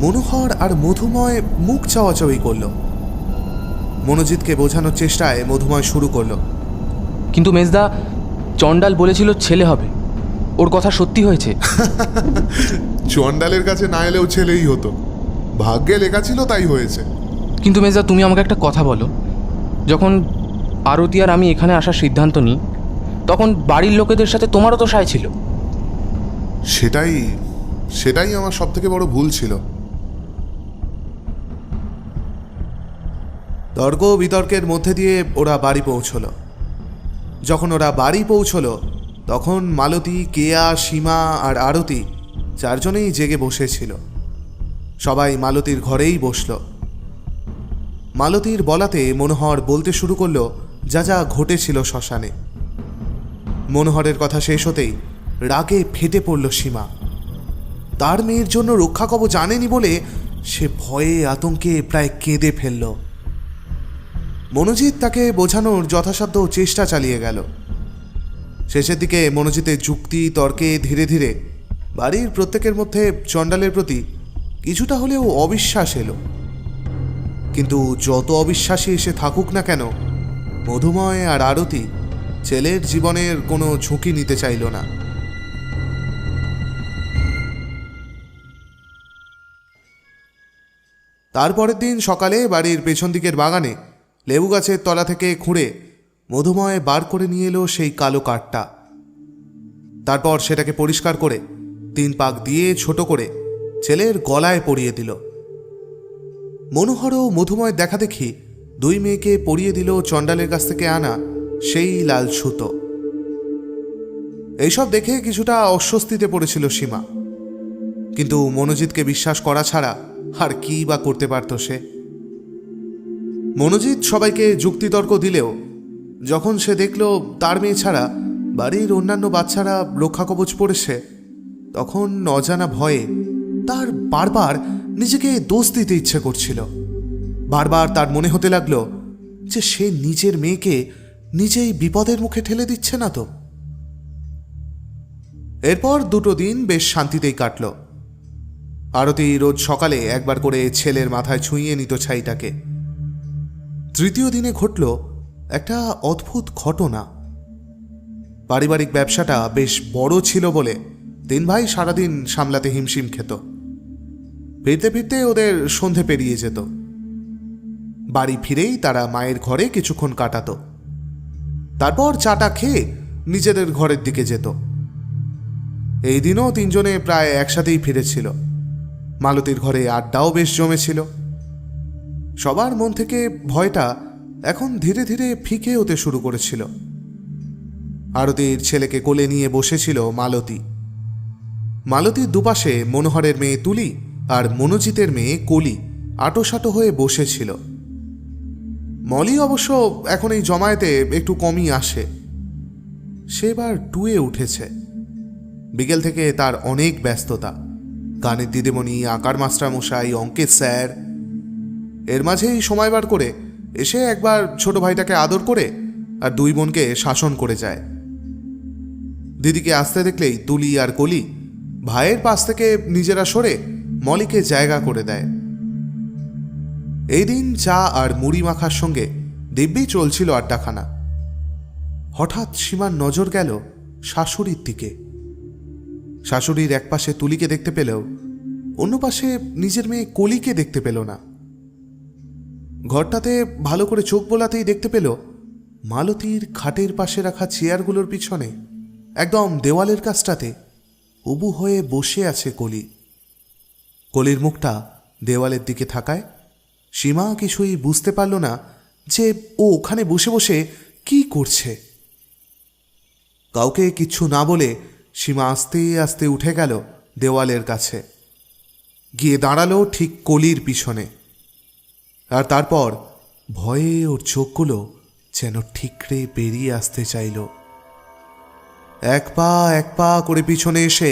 মনোহর আর মধুময় মুখ চাওয়াচাওয়ি করল। মনোজিৎকে বোঝানোর চেষ্টায় মধুময় শুরু করলো, কিন্তু মেজদা, চণ্ডাল বলেছিল ছেলে হবে, ওর কথা সত্যি হয়েছে। চণ্ডালের কাছে না এলেও ছেলেই হতো, ভাগ্যে লেখা ছিল তাই হয়েছে। কিন্তু মেজদা, তুমি আমাকে একটা কথা বলো, যখন আরতি আর আমি এখানে আসার সিদ্ধান্ত নিই তখন বাড়ির লোকেদের সাথে তোমারও তো সায় ছিল। সেটাই আমার সব থেকে বড় ভুল ছিল। তর্ক বিতর্কের মধ্যে দিয়ে ওরা বাড়ি পৌঁছলো। যখন ওরা বাড়ি পৌঁছলো তখন মালতী, কেয়া, সীমা আর আরতি চারজনেই জেগে বসেছিল। সবাই মালতীর ঘরেই বসল। মালতীর বলাতে মনোহর বলতে শুরু করলো যা যা ঘটেছিল শ্মশানে। মনোহরের কথা শেষ হতেই রাগে ফেটে পড়ল সীমা। তার মেয়ের জন্য রক্ষা কবচ জানেনি বলে সে ভয়ে আতঙ্কে প্রায় কেঁদে ফেলল। মনোজিৎ তাকে বোঝানোর যথাসাধ্য চেষ্টা চালিয়ে গেল। শেষের দিকে মনোজিতের যুক্তি তর্কে ধীরে ধীরে বাড়ির প্রত্যেকের মধ্যে চণ্ডালের প্রতি কিছুটা হলেও অবিশ্বাস এলো। কিন্তু যত অবিশ্বাসী এসে থাকুক না কেন, মধুময় আর আরতি ছেলের জীবনের কোনো ঝুঁকি নিতে চাইল না। তারপরের দিন সকালে বাড়ির পেছন দিকের বাগানে লেবু গাছের তলা থেকে খুঁড়ে মধুময় বার করে নিয়ে এলো সেই কালো কাঠটা। তারপর সেটাকে পরিষ্কার করে 3 পাক দিয়ে ছোট করে ছেলের গলায় পরিয়ে দিল। মনোহর ও মধুময় দেখা দেখি 2 মেয়েকে পরিয়ে দিল চণ্ডালের কাছ থেকে আনা সেই লাল সুতো। এইসব দেখে কিছুটা অস্বস্তিতে পড়েছিল সীমা, কিন্তু মনোজিৎকে বিশ্বাস করা ছাড়া আর কি বা করতে পারত সে। মনোজিৎ সবাইকে যুক্তিতর্ক দিলেও যখন সে দেখল তার মেয়ে ছাড়া বাড়ির অন্যান্য বাচ্চারা রক্ষা কবচ পড়েছে, তখন অজানা ভয়ে তার বারবার নিজেকে দোষ দিতে ইচ্ছে করছিল। বারবার তার মনে হতে লাগলো যে সে নিজের মেয়েকে নিজেই বিপদের মুখে ঠেলে দিচ্ছে না তো। এরপর 2 দিন বেশ শান্তিতেই কাটল। আরতি রোজ সকালে একবার করে ছেলের মাথায় ছুঁয়ে নিত ছাইটাকে। 3য় দিনে ঘটল একটা অদ্ভুত ঘটনা। পারিবারিক ব্যবসাটা বেশ বড় ছিল বলে 3 ভাই সারাদিন সামলাতে হিমশিম খেত। ফিরতে ফিরতে ওদের সন্ধে পেরিয়ে যেত। বাড়ি ফিরেই তারা মায়ের ঘরে কিছুক্ষণ কাটাতো। তারপর চাটা খেয়ে নিজেদের ঘরের দিকে যেত। এই দিনও 3 জনে প্রায় একসাথেই ফিরেছিল। মালতীর ঘরে আড্ডাও বেশ জমেছিল। সবার মন থেকে ভয়টা এখন ধীরে ধীরে ফিকে হতে শুরু করেছিল। আরতির ছেলেকে কোলে নিয়ে বসেছিল মালতী। মালতীর দুপাশে মনোহরের মেয়ে তুলি আর মনোজিতের মেয়ে কলি আটোসাটো হয়ে বসেছিল। মলি অবশ্য এখন এই জমায়েতে একটু কমই আসে। সে এবার 2-এ উঠেছে। বিকেল থেকে তার অনেক ব্যস্ততা। গানের দিদিমণি, আঁকার মাস্টারমশাই, অঙ্কের স্যার। এর মাঝেই সময় বার করে এসে একবার ছোট ভাইটাকে আদর করে আর 2 বোনকে শাসন করে যায়। দিদিকে আসতে দেখলেই তুলি আর কলি ভাইয়ের পাশ থেকে নিজেরা সরে মলিকে জায়গা করে দেয়। এই দিন চা আর মুড়ি মাখার সঙ্গে দিব্যি চলছিল আড্ডাখানা। হঠাৎ সীমার নজর গেল শাশুড়ির দিকে। শাশুড়ির এক পাশে তুলিকে দেখতে পেলেও অন্য পাশে নিজের মেয়ে কলিকে দেখতে পেল না। ঘরটাতে ভালো করে চোখ বোলাতেই দেখতে পেল মালতীর খাটের পাশে রাখা চেয়ারগুলোর পিছনে একদম দেওয়ালের কাছটাতে উবু হয়ে বসে আছে কলি। কলির মুখটা দেওয়ালের দিকে থাকায় সীমা কিছুই বুঝতে পারল না যে ও ওখানে বসে বসে কি করছে। কাউকে কিচ্ছু না বলে সীমা আস্তে আস্তে উঠে গেল দেওয়ালের কাছে, গিয়ে দাঁড়ালো ঠিক কলির পিছনে। আর তারপর ভয়ে ওর চোখগুলো যেন ঠিকরে বেরিয়ে আসতে চাইল। এক পা করে পিছনে এসে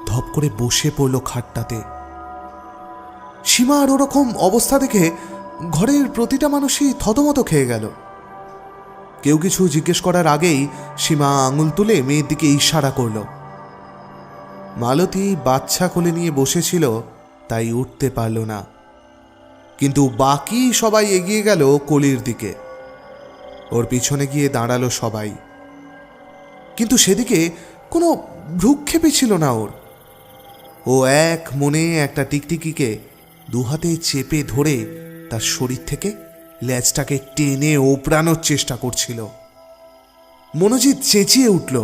ধপ করে বসে পড়ল খাটটাতে। সীমার ওরকম অবস্থা দেখে ঘরের প্রতিটা মানুষই থতমত খেয়ে গেল। কেউ কিছু জিজ্ঞেস করার আগেই সীমা আঙুল তুলে মেয়ের দিকে ইশারা করল। মালতী বাচ্চা কোলে নিয়ে বসেছিল তাই উঠতে পারল না, কিন্তু বাকি সবাই এগিয়ে গেল কলির দিকে। ওর পিছনে গিয়ে দাঁড়ালো সবাই, কিন্তু সেদিকে কোনো ভ্রুক্ষেপই ছিল না ওর। ও এক মনে একটা টিকটিকিকে 2 হাতে চেপে ধরে তার শরীর থেকে লেজটাকে টেনে ওপড়ানোর চেষ্টা করছিল। মনোজিৎ চেঁচিয়ে উঠল,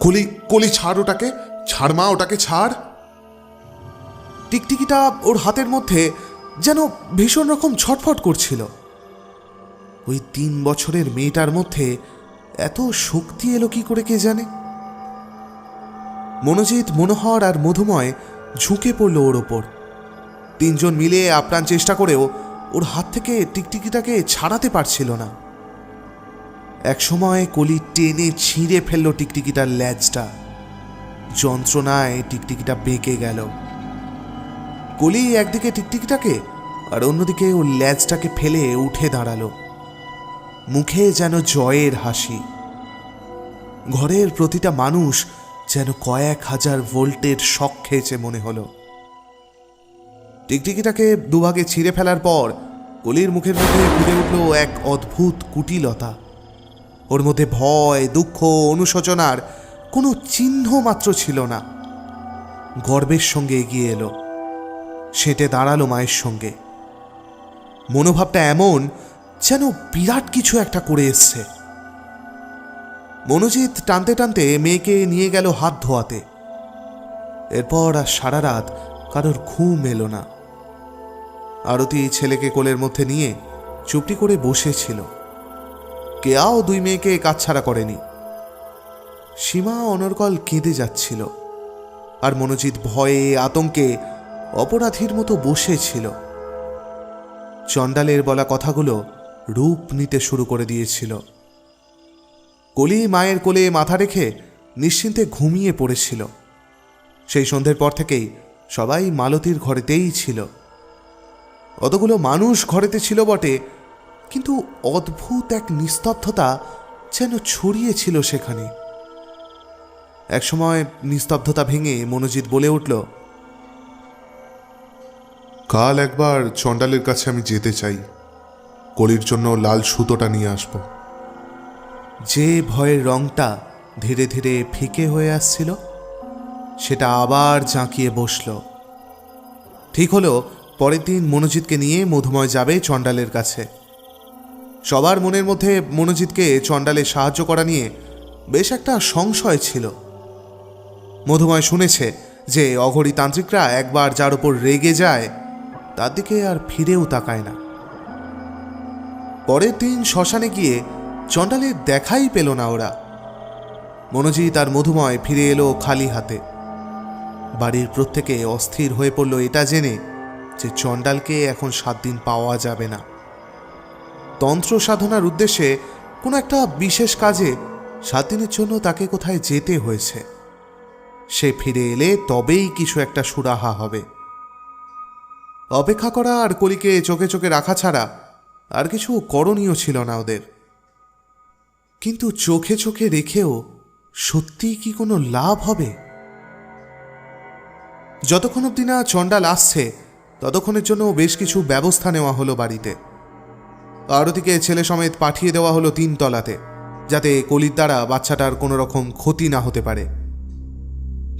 কলি কলি ছাড় ওটাকে, ছাড় মা, ওটাকে ছাড়। টিকটিকিটা ওর হাতের মধ্যে যেন ভীষণ রকম ছটফট করছিল। ওই 3 বছরের মেয়েটার মধ্যে এত শক্তি এলো কি করে কে জানে। মনোজিৎ, মনোহর আর মধুময় ঝুঁকে পড়ল ওর ওপর। 3 জন মিলে আপ্রাণ চেষ্টা করেও ওর হাত থেকে টিকটিকিটাকে ছাড়াতে পারছিল না। একসময় কলি টেনে ছিঁড়ে ফেলল টিকটিকিটার ল্যাজটা। যন্ত্রণায় টিকটিকিটা বেঁকে গেল। কলি একদিকে টিকটিকিটাকে আর অন্যদিকে ওর ল্যাজটাকে ফেলে উঠে দাঁড়ালো। মুখে যেন জয়ের হাসি। ঘরের প্রতিটা মানুষ যেন কয়েক হাজার ভোল্টের শক খেয়েছে মনে হলো। টিকটিকিটাকে দুভাগে ছিঁড়ে ফেলার পর কলির মুখের মধ্যে ফুটে উঠল এক অদ্ভুত কুটিলতা। ওর মধ্যে ভয়, দুঃখ, অনুশোচনার কোনো চিহ্ন মাত্র ছিল না। গর্বের সঙ্গে এগিয়ে এলো, সেটে দাঁড়ালো মায়ের সঙ্গে। মনোভাবটা এমন যেন বিরাট কিছু একটা করে এসছে। মনোজিৎ টানতে টানতে মেয়েকে নিয়ে গেল হাত ধোয়াতে। এরপর আর সারা রাত কারোর ঘুম এলো না। আরতি ছেলেকে কোলের মধ্যে নিয়ে চুপটি করে বসেছিল। কেয়াও 2 মেয়েকে কাছছাড়া করেনি। সীমা অনর্গল কেঁদে যাচ্ছিল, আর মনোজিৎ ভয়ে আতঙ্কে অপরাধীর মতো বসেছিল। চণ্ডালের বলা কথাগুলো রূপ নিতে শুরু করে দিয়েছিল। কলি মায়ের কোলে মাথা রেখে নিশ্চিন্তে ঘুমিয়ে পড়েছিল। সেই সন্ধ্যের পর থেকেই সবাই মালতীর ঘরেতেই ছিল। অতগুলো মানুষ ঘরেতে ছিল বটে, কিন্তু অদ্ভুত এক নিস্তব্ধতা যেন ছড়িয়েছিল সেখানে। একসময় নিস্তব্ধতা ভেঙে মনোজিৎ বলে উঠল, কাল একবার চণ্ডালের কাছে আমি যেতে চাই, কলির জন্য লাল সুতোটা নিয়ে আসব। যে ভয়ের রংটা ধীরে ধীরে ফিকে হয়ে আসছিল সেটা আবার জাঁকিয়ে বসল। ঠিক হলো, পরের দিন মনোজিৎকে নিয়ে মধুময় যাবে চণ্ডালের কাছে। সবার মনের মধ্যে মনোজিৎকে চণ্ডালের সাহায্য করা নিয়ে বেশ একটা সংশয় ছিল। মধুময় শুনেছে যে অঘরী তান্ত্রিকরা একবার যার উপর রেগে যায় তার দিকে আর ফিরেও তাকায় না। পরের দিন শ্মশানে গিয়ে চণ্ডালের দেখাই পেল না ওরা। মনোজিৎ আর মধুময় ফিরে এলো খালি হাতে। বাড়ির প্রত্যেকে অস্থির হয়ে পড়ল এটা জেনে যে চণ্ডালকে এখন 7 দিন পাওয়া যাবে না। তন্ত্র সাধনার উদ্দেশ্যে কোনো একটা বিশেষ কাজে 7 দিনের জন্য তাকে কোথায় যেতে হয়েছে। সে ফিরে এলে তবেই কিছু একটা সুরাহা হবে। অপেক্ষা করা আর কলিকে চোখে চোখে রাখা ছাড়া আর কিছু করণীয় ছিল না ওদের। কিন্তু চোখে চোখে রেখেও সত্যিই কি কোনো লাভ হবে? যতক্ষণ অবধি না চণ্ডাল আসছে ততক্ষণের জন্য বেশ কিছু ব্যবস্থা নেওয়া হলো বাড়িতে। আরতিকে ছেলে সমেত পাঠিয়ে দেওয়া হলো 3 তলাতে, যাতে কলির দ্বারা বাচ্চাটার কোনো রকম ক্ষতি না হতে পারে।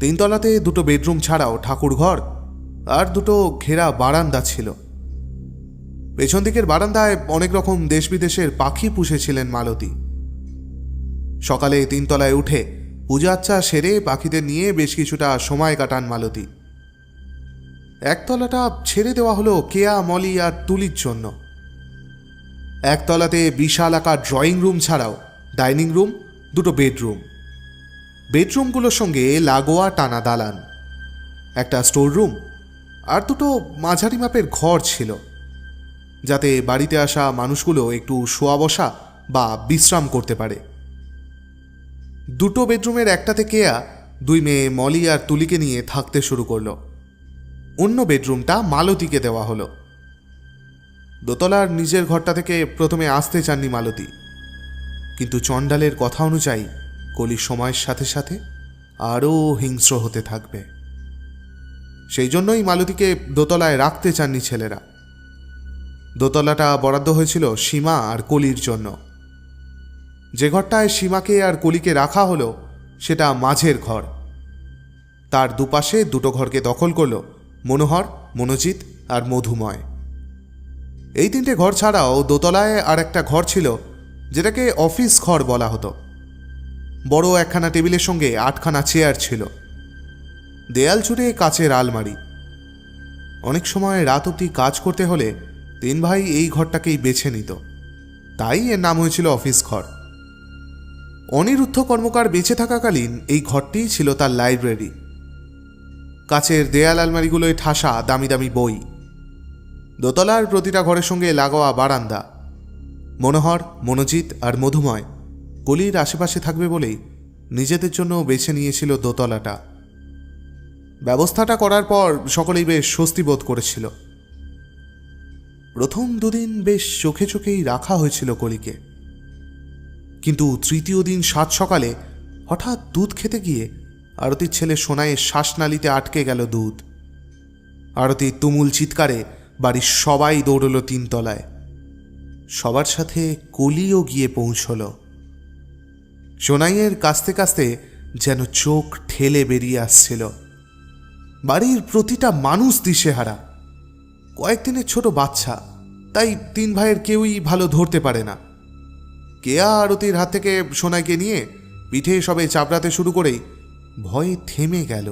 3 তলাতে 2টো বেডরুম ছাড়াও ঠাকুর ঘর আর 2টো ঘেরা বারান্দা ছিল। পেছন দিকের বারান্দায় অনেক রকম দেশ বিদেশের পাখি পুষেছিলেন মালতী। সকালে 3 তলায় উঠে পূজা আচ্চা সেরে পাখিদের নিয়ে বেশ কিছুটা সময় কাটান মালতী। 1 তলাটা ছেড়ে দেওয়া হলো কেয়া, মলি আর তুলির জন্য। 1 তলাতে বিশাল আকার ড্রয়িং রুম ছাড়াও ডাইনিং রুম, 2টো বেডরুম। বেডরুমগুলোর সঙ্গে লাগোয়া টানা দালান, একটা স্টোর রুম আর 2টো মাঝারি মাপের ঘর ছিল, যাতে বাড়িতে আসা মানুষগুলো একটু শোয়া বসা বা বিশ্রাম করতে পারে। 2টো বেডরুমের একটাতে কেয়া 2 মেয়ে মলি আর তুলিকে নিয়ে থাকতে শুরু করলো। অন্য বেডরুমটা মালতীকে দেওয়া হলো। দোতলার নিজের ঘরটা থেকে প্রথমে আসতে চাননি মালতী, কিন্তু চণ্ডালের কথা অনুযায়ী কলি সময়ের সাথে সাথে আরও হিংস্র হতে থাকবে। সেই জন্যই মালতীকে দোতলায় রাখতে চাননি ছেলেরা। দোতলাটা বরাদ্দ হয়েছিল সীমা আর কলির জন্য। যে ঘরটায় সীমাকে আর কলিকে রাখা হলো সেটা মাঝের ঘর। তার দুপাশে 2টো ঘরকে দখল করল মনোহর, মনোজিৎ আর মধুময়। এই 3টে ঘর ছাড়াও দোতলায় আর একটা ঘর ছিল, যেটাকে অফিস ঘর বলা হতো। বড় একখানা টেবিলের সঙ্গে 8খানা চেয়ার ছিল। দেয়াল জুড়ে কাচের আলমারি। অনেক সময় রাত অবধি কাজ করতে হলে 3 ভাই এই ঘরটাকেই বেছে নিত। তাই এর নাম হয়েছিল অফিস ঘর। অনিরুদ্ধ কর্মকার বেঁচে থাকাকালীন এই ঘরটিই ছিল তার লাইব্রেরি। কাচের দেয়াল আলমারিগুলোয় ঠাসা দামি দামি বই, দোতলার প্রতিটা ঘরের সঙ্গে লাগোয়া বারান্দা। মনোহর, মনোজিৎ আর মধুময় কলির আশেপাশে থাকবে বলেই নিজেদের জন্য বেছে নিয়েছিল দোতলাটা। ব্যবস্থাটা করার পর সকলেই বেশ স্বস্তি বোধ করেছিল। প্রথম দুদিন বেশ চোখে চোখেই রাখা হয়েছিল কলিকে, কিন্তু তৃতীয় দিন সাত সকালে হঠাৎ দুধ খেতে গিয়ে আরতির ছেলে সোনাইয়ের শ্বাসনালীতে আটকে গেল দুধ। আরতির তুমুল চিৎকারে বাড়ির সবাই দৌড়ল তিনতলায়। সবার সাথে কলিও গিয়ে পৌঁছল। সোনাইয়ের কাস্তে কাস্তে যেন চোখ ঠেলে বেরিয়ে আসছিল। বাড়ির প্রতিটা মানুষ দিশেহারা। কয়েকদিনের ছোট বাচ্চা, তাই তিন ভাইয়ের কেউই ভালো ধরতে পারে না। কেয়া আরতির হাত থেকে সোনাইকে নিয়ে পিঠে সবে চাপড়াতে শুরু করেই ভয়ে থেমে গেল।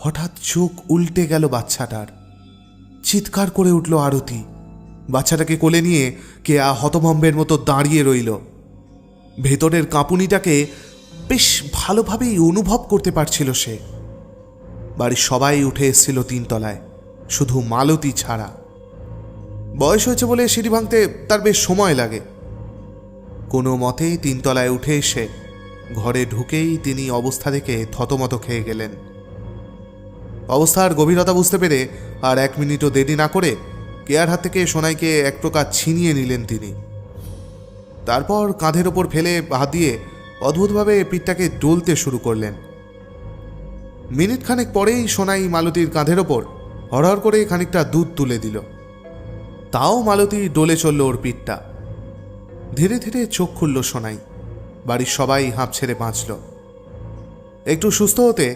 হঠাৎ চোখ উল্টে গেল বাচ্চাটার। চিৎকার করে উঠল আরতি। বাচ্চাটাকে কোলে নিয়ে কেয়া হতভম্বের মতো দাঁড়িয়ে রইল। ভেতরের কাঁপুনিটাকে বেশ ভালোভাবেই অনুভব করতে পারছিল সে। বাড়ির সবাই উঠে এসেছিল তিনতলায়, শুধু মালতী ছাড়া। বয়স হয়েছে বলে সিঁড়ি ভাঙতে তার বেশ সময় লাগে। কোনো মতে তিনতলায় উঠে এসে ঘরে ঢুকেই তিনি অবস্থা দেখে থতমত খেয়ে গেলেন। অবস্থার গভীরতা বুঝতে পেরে আর 1 মিনিটও দেরি না করে কেয়ার হাত থেকে সোনাইকে এক প্রকার ছিনিয়ে নিলেন তিনি। তারপর কাঁধের ওপর ফেলে হাত দিয়ে অদ্ভুতভাবে পিঠটাকে ডলতে শুরু করলেন। মিনিট খানেক পরেই সোনাই মালতীর কাঁধের ওপর হড়হড় করে খানিকটা দুধ তুলে দিল। তাও মালতী ডলে চলল ওর পিঠটা। ধীরে ধীরে চোখ খুলল সোনাই। বাড়ির সবাই হাঁপ ছেড়ে বাঁচল। একটু সুস্থ হতে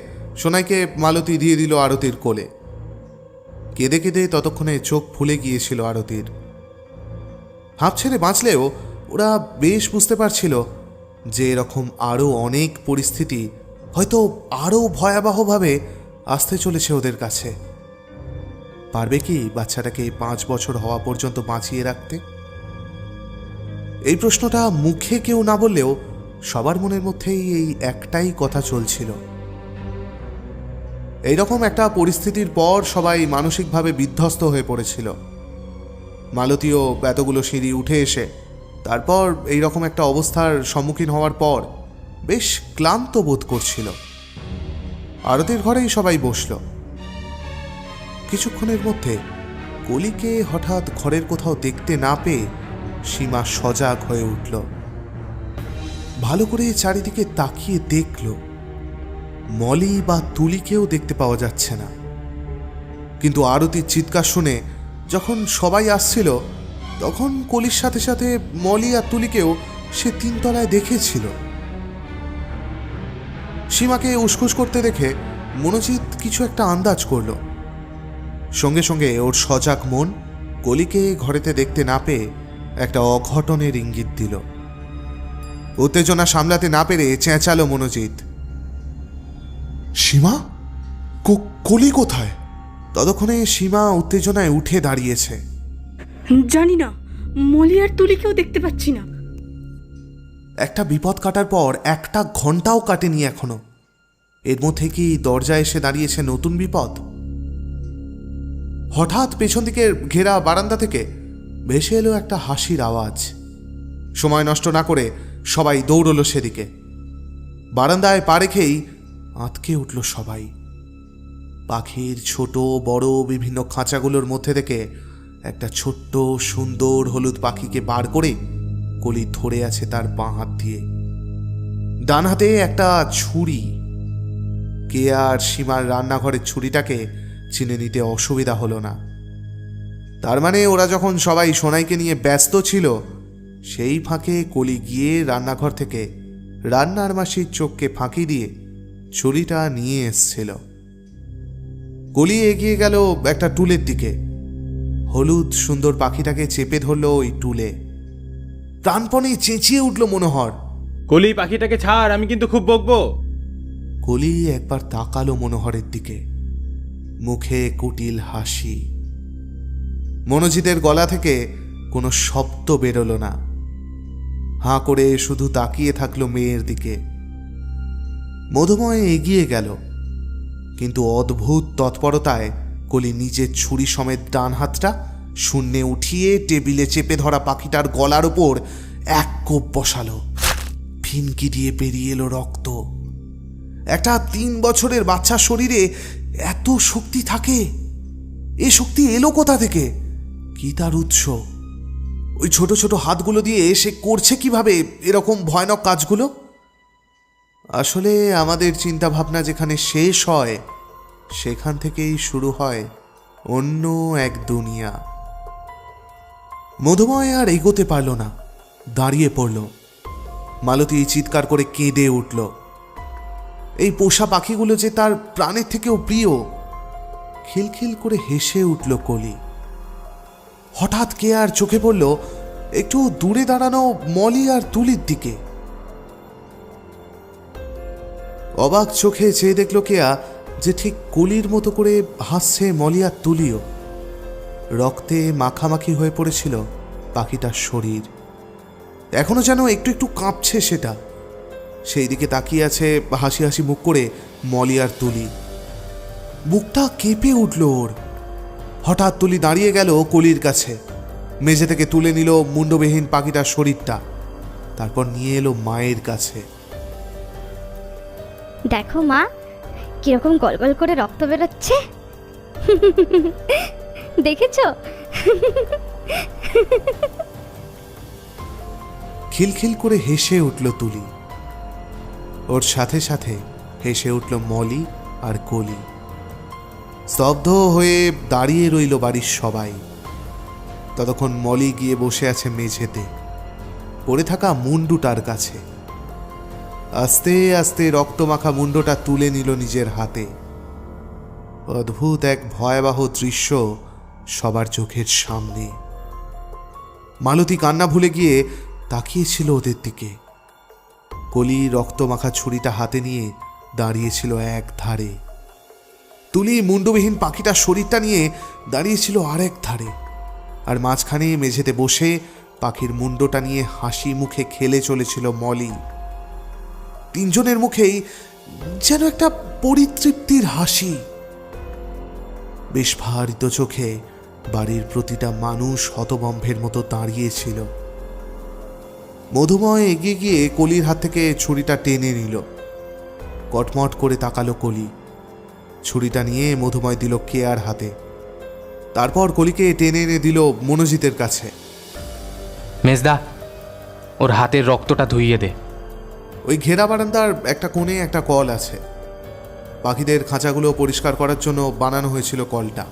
সোনাইকে মালতী দিয়ে দিল আরতির কোলে। কেঁদে কেঁদে ততক্ষণে চোখ ফুলে গিয়েছিল আরতির। হাঁপ ছেড়ে বাঁচলেও ওরা বেশ বুঝতে পারছিল যে এরকম আরও অনেক পরিস্থিতি হয়তো আরও ভয়াবহভাবে আসতে চলেছে ওদের কাছে। পারবে কি বাচ্চাটাকে 5 বছর হওয়া পর্যন্ত বাঁচিয়ে রাখতে? এই প্রশ্নটা মুখে কেউ না বললেও সবার মনের মধ্যেই এই একটাই কথা চলছিল। এইরকম একটা পরিস্থিতির পর সবাই মানসিকভাবে বিধ্বস্ত হয়ে পড়েছিল। মালতীও এতগুলো সিঁড়ি উঠে এসে তারপর এইরকম একটা অবস্থার সম্মুখীন হওয়ার পর বেশ ক্লান্ত বোধ করছিল। আরতির ঘরেই সবাই বসল। কিছুক্ষণের মধ্যে কলিকে হঠাৎ ঘরের কোথাও দেখতে না পেয়ে সীমা সজাগ হয়ে উঠল। ভালো করে চারিদিকে তাকিয়ে দেখল মলি বা তুলিকেও দেখতে পাওয়া যাচ্ছে না। কিন্তু আরতির চিৎকার শুনে যখন সবাই আসছিল তখন কলির সাথে সাথে মলি আর তুলিকেও সে তিনতলায় দেখেছিল। সীমাকে উসখুস করতে দেখে মনোজিৎ কিছু একটা আন্দাজ করল। সঙ্গে সঙ্গে ওর সজাগ মন কলিকে ঘরেতে দেখতে না পেয়ে একটা অঘটনের ইঙ্গিত দিল। উত্তেজনা সামলাতে না পেরে চেঁচালো মনোজিৎ, সীমা, কলি কোথায়? ততক্ষণে সীমা উত্তেজনায় উঠে দাঁড়িয়েছে। জানি না, মলি আর তুলিকেও দেখতে পাচ্ছি না। একটা বিপদ কাটার পর 1টা ঘন্টাও কাটেনি এখনো। এর মধ্যে কি দরজায় এসে দাঁড়িয়েছে নতুন বিপদ? হঠাৎ পেছন দিকে ঘেরা বারান্দা থেকে ভেসে এলো একটা হাসির আওয়াজ। সময় নষ্ট না করে সবাই দৌড়ল সেদিকে। বারান্দায় পা রেখেই আঁতকে উঠল সবাই। পাখির ছোট বড় বিভিন্ন খাঁচাগুলোর মধ্যে থেকে একটা ছোট্ট সুন্দর হলুদ পাখিকে বার করে কলি ধরে আছে তার বাঁ হাত দিয়ে। ডান হাতে একটা ছুরি। কে আর সীমার রান্নাঘরের ছুরিটাকে চিনে নিতে অসুবিধা হলো না। তার মানে ওরা যখন সবাই সোনাইকে নিয়ে ব্যস্ত ছিল সেই ফাঁকে কলি গিয়ে রান্নাঘর থেকে রান্নার মাসির চোখকে ফাঁকি দিয়ে ছুরিটা নিয়ে এসছিল। কলি এগিয়ে গেল একটা টুলের দিকে। হলুদ সুন্দর পাখিটাকে চেপে ধরল ওই টুলে। প্রাণপণে চেঁচিয়ে উঠল মনোহর, কলি, পাখিটাকে ছাড়, আমি কিন্তু খুব বকবো। কলি একবার তাকালো মনোহরের দিকে, মুখে কুটিল হাসি। মনোজিতের গলা থেকে কোনো শব্দ বেরোলো না। হাঁ করে শুধু তাকিয়ে থাকলো মেয়ের দিকে। মধুময় এগিয়ে গেল, কিন্তু অদ্ভুত তৎপরতায় কলি নিজের ছুরি সমেত ডান হাতটা শূন্যে উঠিয়ে টেবিলে চেপে ধরা পাখিটার গলার ওপর এক কোপ বসালো। ফিনকি দিয়ে বেরিয়ে এলো রক্ত। একটা 3 বছরের বাচ্চার শরীরে এত শক্তি থাকে? এ শক্তি এলো কোথা থেকে? কি তার উৎস? ওই ছোট ছোট হাতগুলো দিয়ে সে করছে কিভাবে এরকম ভয়ানক কাজগুলো? আসলে আমাদের চিন্তা ভাবনা যেখানে শেষ হয়, সেখান থেকেই শুরু হয় অন্য এক দুনিয়া। মধুময় আর এগোতে পারল না, দাঁড়িয়ে পড়ল। মালতী চিৎকার করে কেঁদে উঠল। এই পোষা পাখিগুলো যে তার প্রাণের থেকেও প্রিয়। খিলখিল করে হেসে উঠল কলি। হঠাৎ কে আর চোখে পড়ল একটু দূরে দাঁড়ানো মলি আর তুলির দিকে। অবাক চোখে চেয়ে দেখল কেয়া যে ঠিক কলির মতো করে হাসছে মলি আর তুলিও। রক্তে মাখামাখি হয়ে পড়েছিল পাখিটার শরীর, এখনো যেন একটু একটু কাঁপছে সেটা। সেই দিকে তাকিয়ে আছে হাসি হাসি মুখ করে মলি আর তুলি। বুকটা কেঁপে উঠল ওর। হঠাৎ তুলি দাঁড়িয়ে গেল কলির কাছে, মেঝে থেকে তুলে নিল মুন্ডবিহীন পাখিটার শরীরটা, তারপর নিয়ে এলো মায়ের কাছে। দেখো মা, কিরকম গলগল করে রক্ত বেরোচ্ছে। দেখেছো? খিলখিল করে হেসে উঠল তুলি। ওর সাথে সাথে হেসে উঠল মলি আর কলি। স্তব্ধ হয়ে দাঁড়িয়ে রইল বাড়ির সবাই। ততক্ষণ মলি গিয়ে বসে আছে মেঝেতে, পড়ে থাকা মুন্ডুটার কাছে। আস্তে আস্তে রক্তমাখা মুন্ডটা তুলে নিল নিজের হাতে। অদ্ভুত এক ভয়াবহ দৃশ্য সবার চোখের সামনে। মালতী কান্না ভুলে গিয়ে তাকিয়েছিল ওদের দিকে। কলি রক্তমাখা ছুরিটা হাতে নিয়ে দাঁড়িয়েছিল এক ধারে। তুলি মুন্ডবিহীন পাখিটার শরীরটা নিয়ে দাঁড়িয়েছিল আরেক ধারে। আর মাঝখানে মেঝেতে বসে পাখির মুন্ডটা নিয়ে হাসি মুখে খেলে চলেছিল মলি। তিনজনের মুখেই যেন একটা পরিতৃপ্তির হাসি। বিস্ফারিত চোখে বাড়ির প্রতিটা মানুষ হতবম্বের মতো দাঁড়িয়েছিল। মধুময় এগিয়ে গিয়ে কলির হাত থেকে ছুরিটা টেনে নিল। কটমট করে তাকালো কলি। ছুরিটা নিয়ে মধুময় দিল কেয়ার হাতে। তারপর কলিকে টেনে এনে দিল মনোজিতের কাছে। মেজদা, ওর হাতের রক্তটা ধুইয়ে দে। ওই ঘেরা বারান্দার একটা কোণে একটা কল আছে। পাখিদের খাঁচাগুলো পরিষ্কার করার জন্য বানানো হয়েছিল কলটা।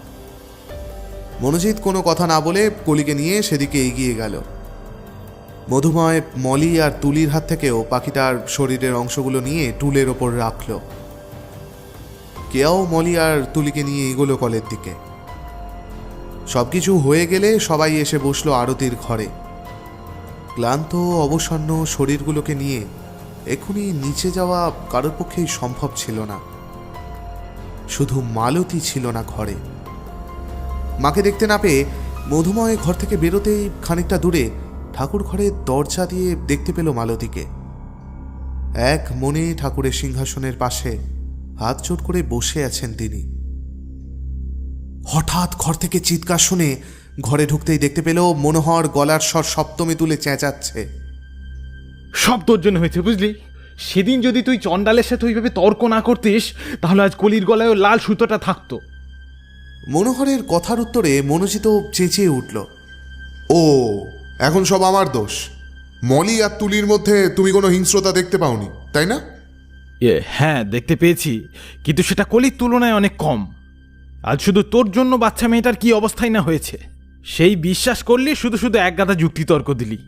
মনোজিৎ কোনো কথা না বলে কলিকে নিয়ে সেদিকে এগিয়ে গেল। মধুময় মলি আর তুলির হাত থেকেও পাখিটার শরীরের অংশগুলো নিয়ে টুলের ওপর রাখল। কেয়াও মলি আর তুলিকে নিয়ে এগোলো কলের দিকে। সবকিছু হয়ে গেলে সবাই এসে বসলো আরতির ঘরে। ক্লান্ত অবসন্ন শরীরগুলোকে নিয়ে এখনই নিচে যাওয়া কারোর পক্ষেই সম্ভব ছিল না। শুধু মালতী ছিল না ঘরে। মাকে দেখতে না পেয়ে মধুময় ঘর থেকে বেরোতেই খানিকটা দূরে ঠাকুর ঘরের দরজা দিয়ে দেখতে পেল মালতীকে। এক মনে ঠাকুরের সিংহাসনের পাশে হাত জোড় করে বসে আছেন তিনি। হঠাৎ ঘর থেকে চিৎকার শুনে ঘরে ঢুকতেই দেখতে পেল মনোহর গলার স্বর সপ্তমী তুলে চেঁচাচ্ছে। সব তোর জন্য হয়েছে, বুঝলি? সেদিন যদি তুই চণ্ডালের সাথে ওইভাবে তর্ক না করতিস, তাহলে আজ কলির গলায় লাল সুতোটা থাকতো। মনোহরের কথার উত্তরে মনোজিত চেঁচিয়ে উঠল, ও, এখন সব আমার দোষ। মলি আর তুলির মধ্যে তুমি কোনো হিংস্রতা দেখতে পাওনি, তাই না? হ্যাঁ, দেখতে পেয়েছি, কিন্তু সেটা কলির তুলনায় অনেক কম। আজ শুধু তোর জন্য বাচ্চা মেয়েটার কি অবস্থাই না হয়েছে, সেই বিশ্বাস করলি শুধু শুধু এক গাদা যুক্তি তর্ক দিলি।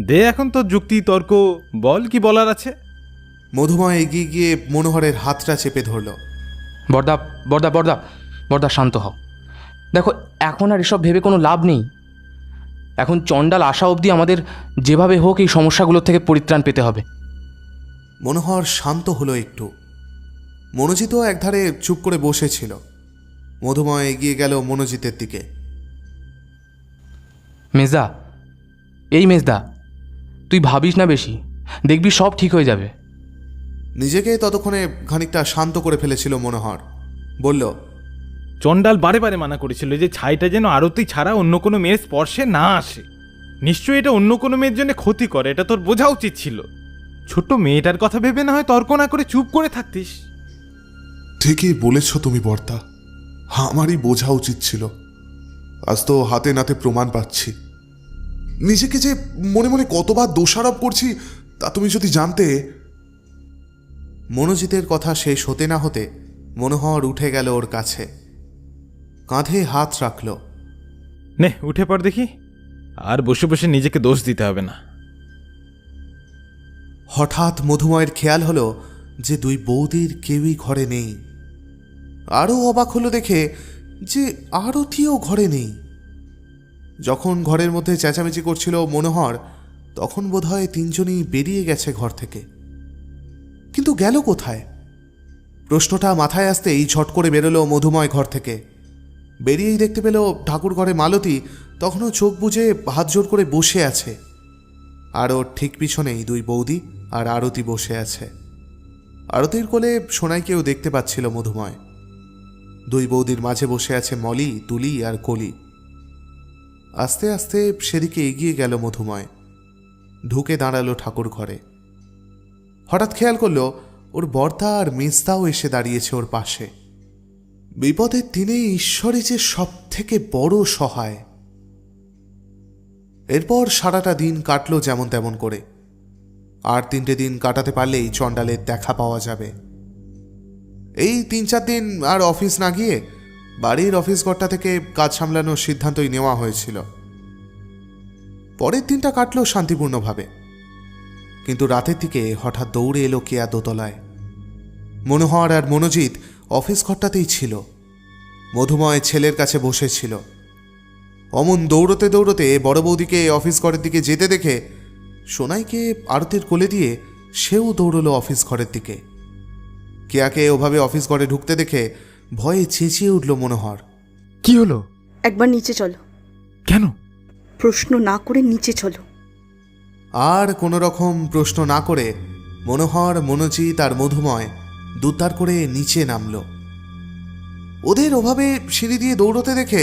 দে এখন তোর যুক্তি তর্ক, বল কি বলার আছে। মধুময় এগিয়ে গিয়ে মনোহরের হাতটা চেপে ধরল। বর্দা বর্দা বর্দা বর্দা, শান্ত হও। দেখো, এখন আর এসব ভেবে কোনো লাভ নেই। এখন চণ্ডাল আসা অবধি আমাদের যেভাবে হোক এই সমস্যাগুলোর থেকে পরিত্রাণ পেতে হবে। মনোহর শান্ত হলো একটু। মনোজিতও একধারে চুপ করে বসেছিল। মধুময় এগিয়ে গেল মনোজিতের দিকে। মেজদা, এই মেজদা, তুই ভাবিস না বেশি, দেখবি সব ঠিক হয়ে যাবে। নিজেকে ততক্ষণে খানিকটা শান্ত করে ফেলেছিল মনোহর। বলল, চণ্ডাল বারে বারে মানা করেছিল যে ছাইটা যেন আরতি ছাড়া অন্য কোনো মেয়ের স্পর্শে না আসে। নিশ্চয়ই এটা অন্য কোনো মেয়ের জন্য ক্ষতি করে, এটা তোর বোঝা উচিত ছিল। ছোট্ট মেয়েটার কথা ভেবে না হয় তর্ক না করে চুপ করে থাকতিস। ঠিকই বলেছ তুমি বর্তা, আমারই বোঝা উচিত ছিল। আজ তো হাতে নাতে প্রমাণ পাচ্ছি। নিজেকে যে মনে মনে কতবার দোষারোপ করছি তা তুমি যদি জানতে। মনোজিতের কথা শেষ হতে না হতে মনোহর উঠে গেল ওর কাছে, কাঁধে হাত রাখল। নে উঠে পড় দেখি, আর বসে বসে নিজেকে দোষ দিতে হবে না। হঠাৎ মধুময়ের খেয়াল হলো যে দুই বৌদির কেউই ঘরে নেই। আরও অবাক হলো দেখে যে আরতিও ঘরে নেই। যখন ঘরের মধ্যে চেঁচামেচি করছিল মনোহর, তখন বোধহয় তিনজনই বেরিয়ে গেছে ঘর থেকে। কিন্তু গেল কোথায়? প্রশ্নটা মাথায় আসতেই ঝট করে বেরোলো মধুময় ঘর থেকে। বেরিয়েই দেখতে পেল ঠাকুর ঘরে মালতী তখনও চোখ বুজে হাত জোর করে বসে আছে, আর ওর ঠিক পিছনেই দুই বৌদি আর আরতি বসে আছে। আরতির কোলে সোনাইকেও দেখতে পাচ্ছিল মধুময়। দুই বৌদির মাঝে বসে আছে মলি, তুলি আর কলি। আস্তে আস্তে সেদিকে এগিয়ে গেল মধুময়, ঢুকে দাঁড়ালো ঠাকুর ঘরে। হঠাৎ খেয়াল করলো ওর বর্দা আর মেজদাও এসে দাঁড়িয়েছে ওর পাশে। বিপদের দিনে ঈশ্বরই যে সব থেকে বড় সহায়। এরপর সারাটা দিন কাটলো যেমন তেমন করে। আর 3টে দিন কাটাতে পারলেই চণ্ডালের দেখা পাওয়া যাবে। এই 3-4 দিন আর অফিস না গিয়ে বাড়ির অফিস ঘরটা থেকে কাজ সামলানোর সিদ্ধান্তই নেওয়া হয়েছিল। পরের দিনটা কাটলো শান্তিপূর্ণভাবে, কিন্তু রাতের দিকে হঠাৎ দৌড়ে এলো কেয়া দোতলায়। মনোহর আর মনোজিৎ অফিস ঘরটাতেই ছিল। মধুময় ছেলের কাছে বসেছিল। অমন দৌড়তে দৌড়তে বড় বৌদিকে অফিস ঘরের দিকে যেতে দেখে সোনাইকে আরতির কোলে দিয়ে সেও দৌড়লো অফিস ঘরের দিকে। কেয়াকে ওভাবে অফিস ঘরে ঢুকতে দেখে ভয়ে চেঁচিয়ে উঠল মনোহর। কি হলো? একবার নিচে চলো। কেন? প্রশ্ন না করে নিচে চলো। আর কোনো রকম প্রশ্ন না করে মনোহর, মনোজিৎ আর মধুময় দুতার করে নিচে নামল। ওদের ওভাবে সিঁড়ি দিয়ে দৌড়তে দেখে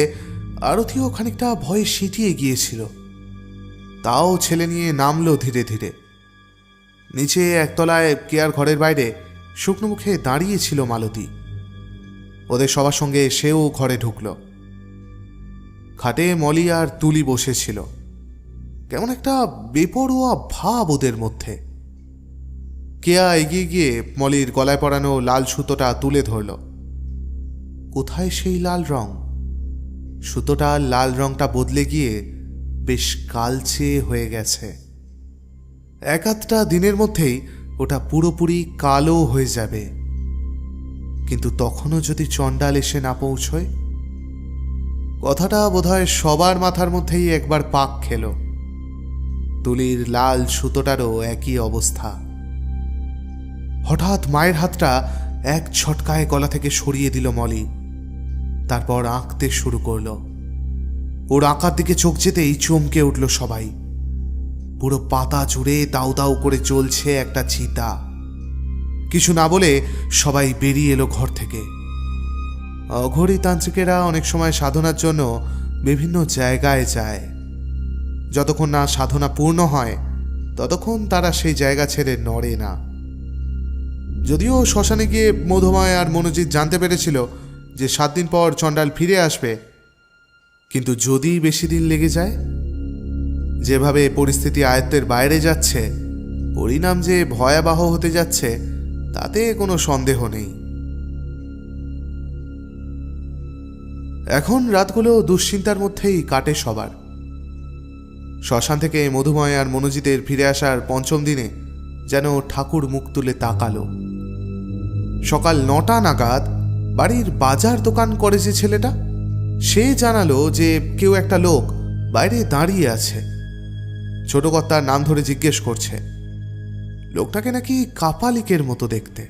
আরতিও খানিকটা ভয়ে সিটিয়ে গিয়েছিল। তাও ছেলে নিয়ে নামলো ধীরে ধীরে। নিচে একতলায় কেয়ার ঘরের বাইরে শুকনো মুখে দাঁড়িয়েছিল মালতী। ওদের সবার সঙ্গে সেও ঘরে ঢুকল। খাটে মলি আর তুলি বসেছিল। কেমন একটা বেপরোয়া ভাব ওদের মধ্যে। কেয়া এগিয়ে গিয়ে মলির গলায় পরানো লাল সুতোটা তুলে ধরল। কোথায় সেই লাল রং? সুতোটার লাল রংটা বদলে গিয়ে বেশ কালচে হয়ে গেছে। 1-8টা দিনের মধ্যেই ওটা পুরোপুরি কালো হয়ে যাবে। কিন্তু তখনও যদি চণ্ডাল এসে না পৌঁছয়? কথাটা বোধহয় সবার মাথার মধ্যেই একবার পাক খেল। তুলির লাল সুতোটারও একই অবস্থা। হঠাৎ মায়ের হাতটা এক ঝটকায় গলা থেকে সরিয়ে দিল মলি। তারপর আঁকতে শুরু করল। ওর আঁকার দিকে চোখ যেতেই চমকে উঠল সবাই। পুরো পাতা জুড়ে দাউ দাউ করে চলছে একটা চিতা। কিছু না বলে সবাই বেরিয়ে এলো ঘর থেকে। অঘরী তান্ত্রিকেরা অনেক সময় সাধনার জন্য বিভিন্ন জায়গায় যায়। যতক্ষণ না সাধনা পূর্ণ হয় ততক্ষণ তারা সেই জায়গা ছেড়ে নড়ে না। যদিও শ্মশানে গিয়ে মধুময় আর মনোজিৎ জানতে পেরেছিল যে 7 দিন পর চণ্ডাল ফিরে আসবে, কিন্তু যদি বেশি দিন লেগে যায়, যেভাবে পরিস্থিতি আয়ত্তের বাইরে যাচ্ছে, পরিণাম যে ভয়াবহ হতে যাচ্ছে তাতে কোনো সন্দেহ নেই। এখন রাতগুলো দুশ্চিন্তার মধ্যেই কাটে সবার। শ্মশান থেকে মধুময় আর মনোজিতের ফিরে আসার 5ম দিনে যেন ঠাকুর মুখ তুলে তাকালো। সকাল 9টা নাগাদ বাড়ির বাজার দোকান করে যে ছেলেটা, সে জানালো যে কেউ একটা লোক বাইরে দাঁড়িয়ে আছে। ছোট কর্তার নাম ধরে জিজ্ঞেস করছে। লোকটাকে নাকি কাপালিকের মতো দেখতে।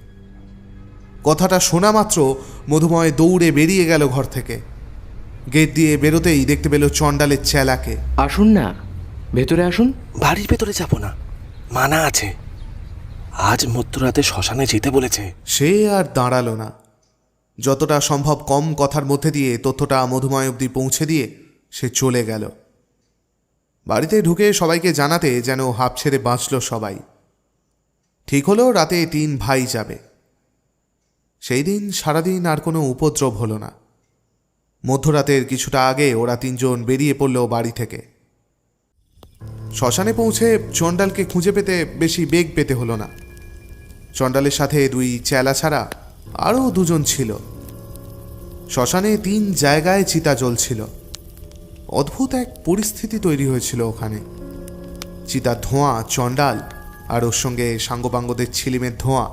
কথাটা শোনা মাত্র মধুময় দৌড়ে বেরিয়ে গেল ঘর থেকে। গেট দিয়ে বেরোতেই দেখতে পেল চণ্ডালের চেলাকে। আসুন না, ভেতরে আসুন। বাড়ির ভেতরে যাব না, মানা আছে। আজ মধ্যরাতে শ্মশানে যেতে বলেছে। সে আর দাঁড়ালো না। যতটা সম্ভব কম কথার মধ্যে দিয়ে তথ্যটা মধুময় অবধি পৌঁছে দিয়ে সে চলে গেল। বাড়িতে ঢুকে সবাইকে জানাতে যেন হাঁপ ছেড়ে বাঁচল সবাই। ঠিক হলো রাতে 3 ভাই যাবে। সেই দিন সারাদিন আর কোনো উপদ্রব হলো না। মধ্যরাতের কিছুটা আগে ওরা 3 জন বেরিয়ে পড়ল বাড়ি থেকে। শ্মশানে পৌঁছে চণ্ডালকে খুঁজে পেতে বেশি বেগ পেতে হলো না। চণ্ডালের সাথে 2 চেলা ছাড়া আরও 2 জন ছিল। শ্মশানে 3 জায়গায় চিতা জ্বলছিল। অদ্ভুত এক পরিস্থিতি তৈরি হয়েছিল ওখানে। চিতার ধোঁয়া, চণ্ডাল আর ওর সঙ্গে সাঙ্গপাঙ্গদের ছিলিমের ধোঁয়া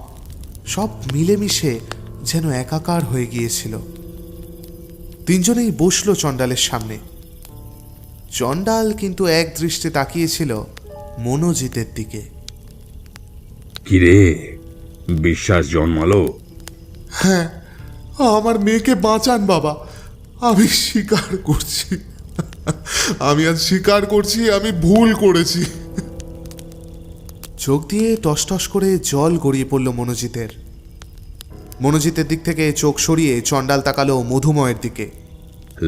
সব মিলেমিশে যেন একাকার হয়ে গিয়েছিল। 3 জনেই বসল চণ্ডালের সামনে। চণ্ডাল কিন্তু এক দৃষ্টে তাকিয়েছিল মনোজিতের দিকে। কিরে, বিশ্বাস জন্মালো? হ্যাঁ, আমার মেয়েকে বাঁচান বাবা। আমি স্বীকার করছি, আমি আজ স্বীকার করছি আমি ভুল করেছি। চোখ দিয়ে টসটস করে জল গড়িয়ে পড়ল মনোজিতের। মনোজিতের দিক থেকে চোখ সরিয়ে চণ্ডাল তাকালো মধুময়ের দিকে।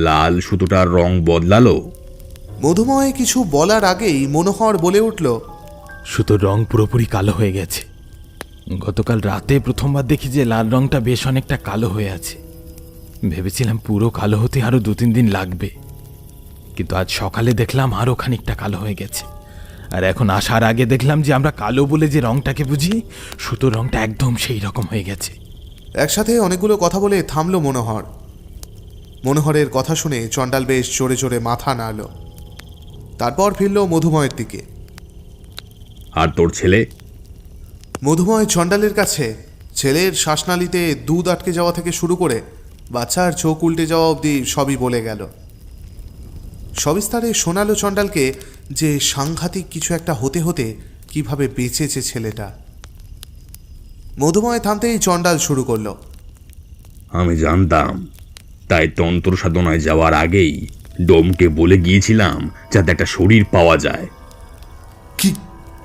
লাল সুতোটার রং বদলালো? মধুময় কিছু বলার আগেই মনোহর বলে উঠল, সুতোর রং পুরোপুরি কালো হয়ে গেছে। গতকাল রাতে প্রথমবার দেখি যে লাল রংটা বেশ অনেকটা কালো হয়ে আছে। ভেবেছিলাম পুরো কালো হতে আরও 2-3 দিন লাগবে, কিন্তু আজ সকালে দেখলাম আরও খানিকটা কালো হয়ে গেছে। আর এখন আসার আগে দেখলাম যে আমরা কালো বলে যে রংটাকে বুঝি, সুতোর রংটা একদম সেই রকম হয়ে গেছে। একসাথে অনেকগুলো কথা বলে থামল মনোহর। মনোহরের কথা শুনে চণ্ডাল বেশ জোরে জোরে মাথা নাড়ল। তারপর ফিরল মধুময়ের দিকে। আর তোর ছেলে? মধুময় চণ্ডালের কাছে ছেলের শ্বাসনালীতে দুধ আটকে যাওয়া থেকে শুরু করে বাচ্চার চোখ উল্টে যাওয়া অবধি সবই বলে গেল। সবিস্তারে শোনালো চণ্ডালকে যে সাংঘাতিক কিছু একটা হতে হতে কিভাবে বেঁচেছে ছেলেটা। মধুময় থামতেই চণ্ডাল শুরু করলো, আমি জানতাম, তাই তন্ত্র সাধনায় যাওয়ার আগেই ডোমকে বলে গিয়েছিলাম যাতে একটা শরীর পাওয়া যায়। কি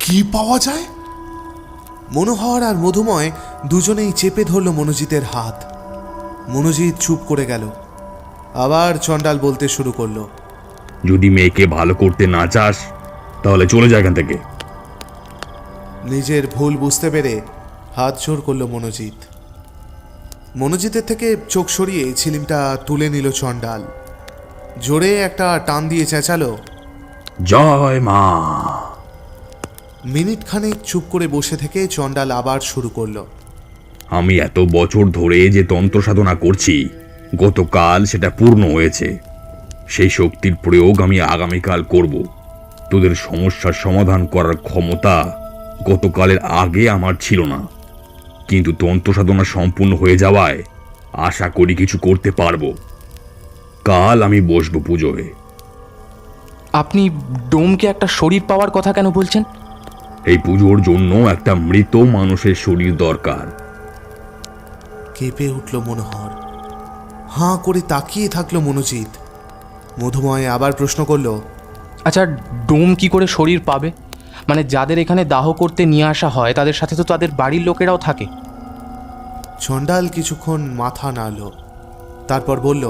কি পাওয়া যায়? মনোহর আর মধুময় দুজনেই চেপে ধরল মনোজিতের হাত। মনোজিৎ চুপ করে গেল। আবার চণ্ডাল বলতে শুরু করলো, যদি মেয়েকে ভালো করতে না চাস তাহলে চলে যা এখান থেকে। নিজের ভুল বুঝতে পেরে হাত জোর করলো মনোজিৎ। মনোজিতের থেকে চোখ সরিয়ে ছিলিমটা তুলে নিল চণ্ডাল। জোরে একটা টান দিয়ে চেঁচালো, জয় মা। মিনিট খানেক চুপ করে বসে থেকে চণ্ডাল আবার শুরু করলো, আমি এত বছর ধরে যে তন্ত্র সাধনা করছি, গতকাল সেটা পূর্ণ হয়েছে। সেই শক্তির প্রয়োগ আমি আগামীকাল করব। তোদের সমস্যার সমাধান করার ক্ষমতা গতকালের আগে আমার ছিল না, কিন্তু তন্ত্র সাধনা সম্পূর্ণ হয়ে যাওয়ায় আশা করি কিছু করতে পারবো। কাল আমি বসবো পুজোয়। আপনি ডোমকে একটা শরীর পাওয়ার কথা কেন বলছেন? এই পুজোর জন্য একটা মৃত মানুষের শরীর দরকার। কেঁপে উঠল মনোহর। হাঁ করে তাকিয়ে থাকলো মনোজিৎ। মধুময় আবার প্রশ্ন করল, আচ্ছা, ডোম কি করে শরীর পাবে? মানে যাদের এখানে দাহ করতে নিয়ে আসা হয় তাদের সাথে তো তাদের বাড়ির লোকেরাও থাকে। চণ্ডাল কিছুক্ষণ মাথা নাড়ল, তারপর বলল,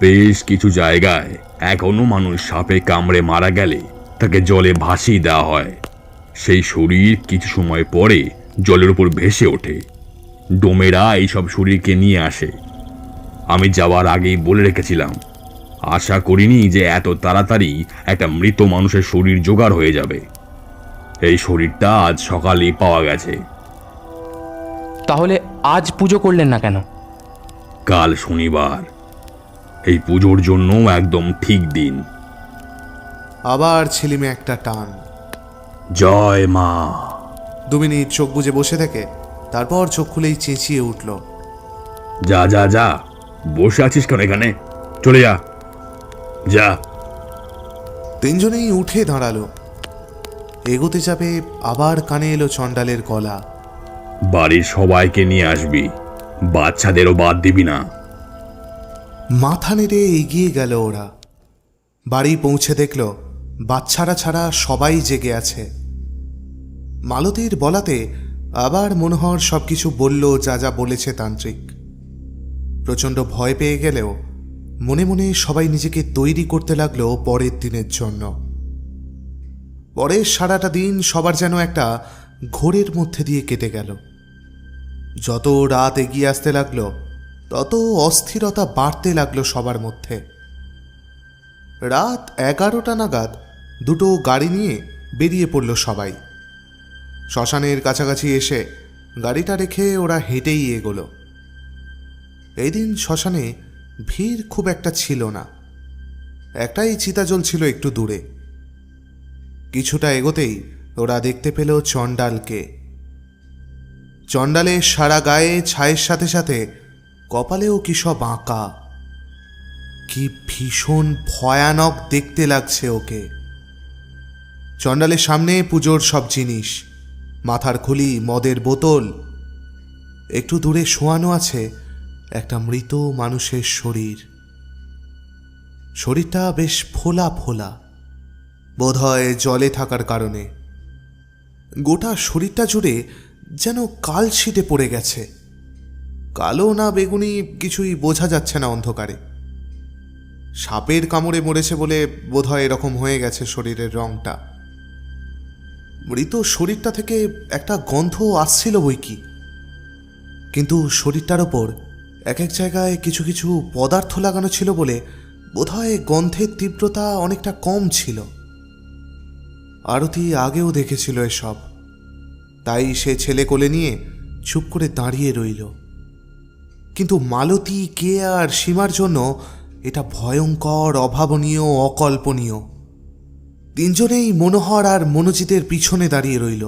বেশ কিছু জায়গায় এখনো মানুষ সাপে কামড়ে মারা গেলে তাকে জলে ভাসিয়ে দেওয়া হয়। সেই শরীর কিছু সময় পরে জলের উপর ভেসে ওঠে। ডোমেরা এইসব শরীরকে নিয়ে আসে। আমি যাওয়ার আগেই বলে রেখেছিলাম, আশা করিনি যে এত তাড়াতাড়ি একটা মৃত মানুষের শরীর জোগাড় হয়ে যাবে। এই শরীরটা আজ সকালেই পাওয়া গেছে। তাহলে আজ পুজো করলেন না কেন? কাল শনিবার, এই পুজোর জন্য একদম ঠিক দিন। আবার ছিলিমে একটা টান। জয় মা। 2 মিনিট চোখ বুজে বসে থেকে তারপর চোখ খুলেই চেঁচিয়ে উঠল, যা যা যা, বসে আছিস কেন এখানে? চলে যা যা। 3 জনেই উঠে দাঁড়ালো। এগোতে যাবে, আবার কানে এলো চণ্ডালের গলা, বাড়ির সবাইকে নিয়ে আসবি, বাচ্চাদেরও বাদ দিবি না। মাথা নেড়ে এগিয়ে গেল ওরা। বাড়ি পৌঁছে দেখল বাচ্চারা ছাড়া সবাই জেগে আছে। মালতীর বলাতে আবার মনোহর সবকিছু বলল যা যা বলেছে তান্ত্রিক। প্রচণ্ড ভয় পেয়ে গেলেও মনে মনে সবাই নিজেকে তৈরি করতে লাগলো পরের দিনের জন্য। পরের সারাটা দিন সবার যেন একটা ঘোরের মধ্যে দিয়ে কেটে গেল। যত রাত এগিয়ে আসতে লাগলো তত অস্থিরতা বাড়তে লাগলো সবার মধ্যে। রাত 11টা নাগাদ দুটো গাড়ি নিয়ে বেরিয়ে পড়ল সবাই। শ্মশানের কাছাকাছি এসে গাড়িটা রেখে ওরা হেঁটেই এগোলো। এই দিন শ্মশানে ভিড় খুব একটা ছিল না, একটাই চিতা জ্বলছিল একটু দূরে। কিছুটা এগোতেই ওরা দেখতে পেল চণ্ডালকে। চণ্ডালের সারা গায়ে ছায়ের সাথে সাথে কপালেও কি সব আঁকা। কি ভীষণ ভয়ানক দেখতে লাগছে ওকে। চণ্ডালের সামনে পুজোর সব জিনিস, মাথার খুলি, মদের বোতল। একটু দূরে শোয়ানো আছে একটা মৃত মানুষের শরীর। শরীরটা বেশ ফোলা ফোলা, বোধহয় জলে থাকার কারণে। গোটা শরীরটা জুড়ে যেন কালশিটে পড়ে গেছে। কালো না বেগুনি কিছুই বোঝা যাচ্ছে না অন্ধকারে। সাপের কামড়ে মরেছে বলে বোধহয় এরকম হয়ে গেছে শরীরের রংটা। মৃত শরীরটা থেকে একটা গন্ধ আসছিল বই কি, কিন্তু শরীরটার ওপর এক এক জায়গায় কিছু কিছু পদার্থ লাগানো ছিল বলে বোধহয় গন্ধের তীব্রতা অনেকটা কম ছিল। আরতি আগেও দেখেছিল এসব, তাই সে ছেলে কোলে নিয়ে চুপ করে দাঁড়িয়ে রইল। কিন্তু মালতী, কে আর সীমার জন্য এটা ভয়ঙ্কর, অভাবনীয়, অকল্পনীয়। তিনজনেই মনোহর আর মনোজিতের পিছনে দাঁড়িয়ে রইল।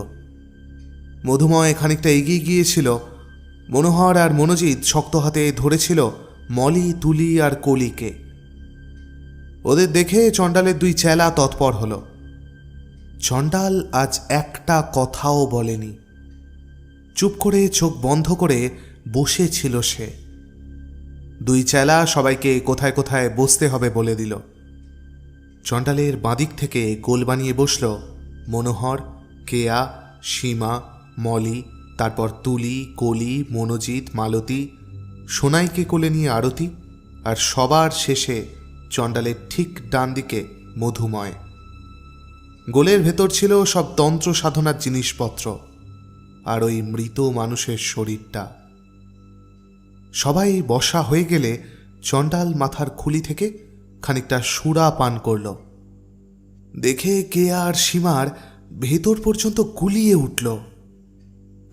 মধুময় খানিকটা এগিয়ে গিয়েছিল। মনোহর আর মনোজিৎ শক্ত হাতে ধরেছিল মলি, তুলি আর কলিকে। ওদের দেখে চণ্ডালের দুই চেলা তৎপর হল। চণ্ডাল আজ একটা কথাও বলেনি, চুপ করে চোখ বন্ধ করে বসেছিল সে। দুই চেলা সবাইকে কোথায় কোথায় বসতে হবে বলে দিল। চণ্ডালের বাঁদিক থেকে গোল বানিয়ে বসল মনোহর, কেয়া, সীমা, মলি, তারপর তুলি, কলি, মনোজিৎ, মালতী, সোনাইকে কোলে নিয়ে আরতি, আর সবার শেষে চণ্ডালের ঠিক ডান দিকে মধুময়। গোলের ভেতর ছিল সব তন্ত্র সাধনার জিনিসপত্র আর ওই মৃত মানুষের শরীরটা। সবাই বসা হয়ে গেলে চণ্ডাল মাথার খুলি থেকে খানিকটা সুরা পান করল। দেখে কে আর সীমার ভেতর পর্যন্ত গুলিয়ে উঠল।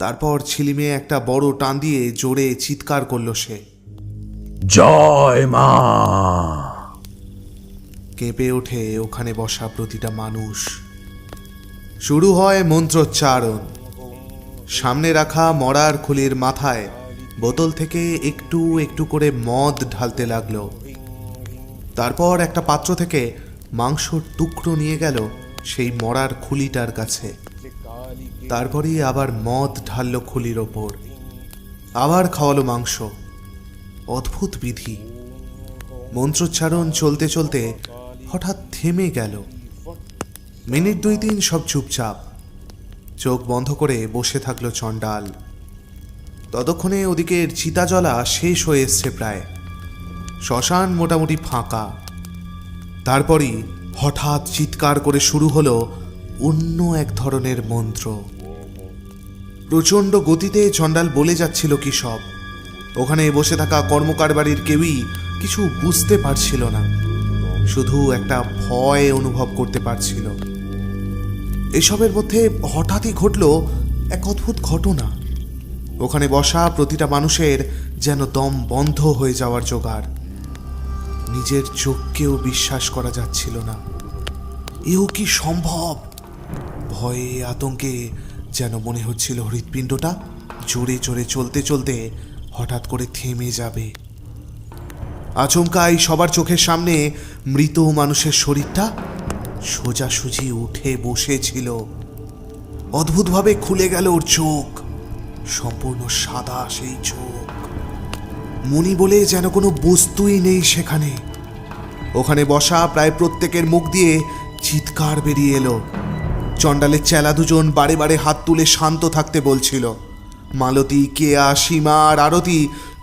তারপর ছিলিমে একটা বড় টান দিয়ে জোরে চিৎকার করল সে, জয় মা। কেঁপে ওঠে ওখানে বসা প্রতিটা মানুষ। শুরু হয় মন্ত্রোচ্চারণ। সামনে রাখা মরার খুলির মাথায় বোতল থেকে একটু একটু করে মদ ঢালতে লাগলো। তারপর একটা পাত্র থেকে মাংসর টুকরো নিয়ে গেল সেই মরার খুলিটার কাছে। তারপরেই আবার মদ ঢাললো খুলির ওপর, আবার খাওয়ালো মাংস। অদ্ভুত বিধি। মন্ত্রোচ্চারণ চলতে চলতে হঠাৎ থেমে গেল। মিনিট 2-3 সব চুপচাপ, চোখ বন্ধ করে বসে থাকলো চণ্ডাল। ততক্ষণে ওদিকের চিতা জ্বলা শেষ হয়ে এসছে প্রায়। শ্মশান মোটামুটি ফাঁকা। তারপরই হঠাৎ চিৎকার করে শুরু হলো অন্য এক ধরনের মন্ত্র। প্রচণ্ড গতিতে চণ্ডাল বলে যাচ্ছিল কি সব। ওখানে বসে থাকা কর্মকার বাড়ির কেউই কিছু বুঝতে পারছিল না, শুধু একটা ভয় অনুভব করতে পারছিল। এসবের মধ্যে হঠাৎই ঘটল এক অদ্ভুত ঘটনা। ওখানে বসা প্রতিটা মানুষের যেন দম বন্ধ হয়ে যাওয়ার জোগাড়। নিজের চোখকেও বিশ্বাস করা যাচ্ছিল না। এও কি সম্ভব? ভয়ে আতঙ্কে যেন মনে হচ্ছিল হৃৎপিণ্ডটা জোরে জোরে চলতে চলতে হঠাৎ করে থেমে যাবে। আচমকাই সবার চোখের সামনে মৃত মানুষের শরীরটা সোজাসুজি উঠে বসেছিল। অদ্ভুতভাবে খুলে গেল ওর চোখ, সম্পূর্ণ সাদা সেই চোখ। মনি বলে যেন কোনো বস্তুই নেই সেখানে। ওখানে বসা প্রায় প্রত্যেকের মুখ দিয়ে চিৎকার বেরিয়ে এলো। চণ্ডালের চেলা দুজন বারে বারে হাত তুলে শান্ত থাকতে বলছিল। মালতী, কেয়া, সীমা আর আরতি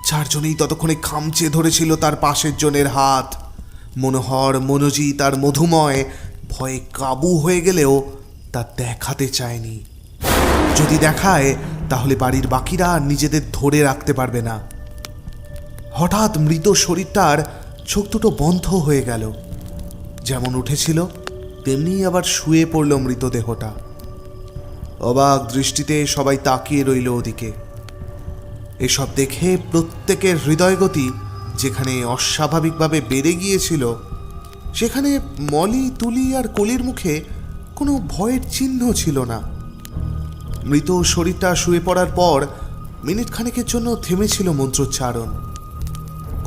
চারজনেই ততক্ষণে খামচে ধরেছিল তার পাশের জনের হাত। মনোহর, মনোজিৎ আর মধুময় ভয়ে কাবু হয়ে গেলেও তা দেখাতে চায়নি। যদি দেখায় তাহলে বাড়ির বাকিরা নিজেদের ধরে রাখতে পারবে না। হঠাৎ মৃত শরীরটার চোখ দুটো বন্ধ হয়ে গেল। যেমন উঠেছিল তেমনি আবার শুয়ে পড়ল মৃতদেহটা। অবাক দৃষ্টিতে সবাই তাকিয়ে রইল ওদিকে। এসব দেখে প্রত্যেকের হৃদয়গতি যেখানে অস্বাভাবিকভাবে বেড়ে গিয়েছিল, সেখানে মলি, তুলি আর কলির মুখে কোনো ভয়ের চিহ্ন ছিল না। মৃত শরীরটা শুয়ে পড়ার পর মিনিট খানেকের জন্য থেমেছিল মন্ত্রোচ্চারণ।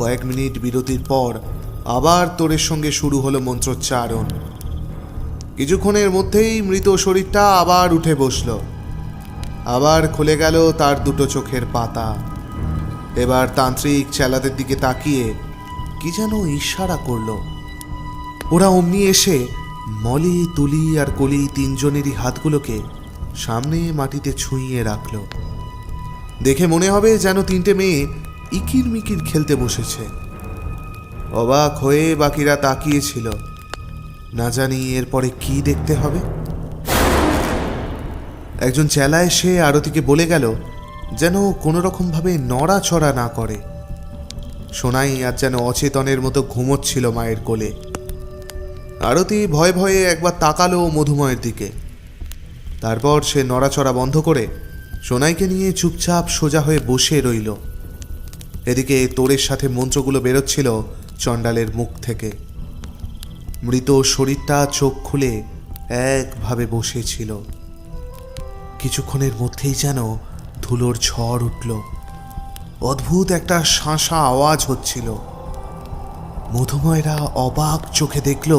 কয়েক মিনিট বিরতির পর আবার তোরের সঙ্গে শুরু হলো মন্ত্রোচ্চারণ। কিছুক্ষণের মধ্যেই মৃত শরীরটা আবার উঠে বসল। আবার খুলে গেল তার দুটো চোখের পাতা। এবার তান্ত্রিক চেলাদের দিকে তাকিয়ে কি যেন ইশারা করল। ওরা অমনি এসে মলি, তুলি আর কলি তিনজনেরই হাতগুলোকে সামনে মাটিতে ছুঁইয়ে রাখল। দেখে মনে হবে যেন তিনটে মেয়ে ইকির মিকির খেলতে বসেছে। অবাক হয়ে বাকিরা তাকিয়েছিল, না জানি এরপরে কি দেখতে হবে। একজন চেলা এসে আরতিকে বলে গেল যেন কোনো রকমভাবে নড়াচড়া না করে। সোনাই আর যেন অচেতনের মতো ঘুমোচ্ছিল মায়ের কোলে। আরতি ভয়ে ভয়ে একবার তাকালো মধুময়ের দিকে। তারপর সে নড়াচড়া বন্ধ করে সোনাইকে নিয়ে চুপচাপ সোজা হয়ে বসে রইল। এদিকে তোরের সাথে মন্ত্রগুলো বেরোচ্ছিল চণ্ডালের মুখ থেকে। মৃত শরীরটা চোখ খুলে একভাবে বসেছিল। কিছুক্ষণের মধ্যেই যেন ধুলোর ঝড় উঠল। অদ্ভুত একটা শাঁসা আওয়াজ হচ্ছিল। মধুময়রা অবাক চোখে দেখল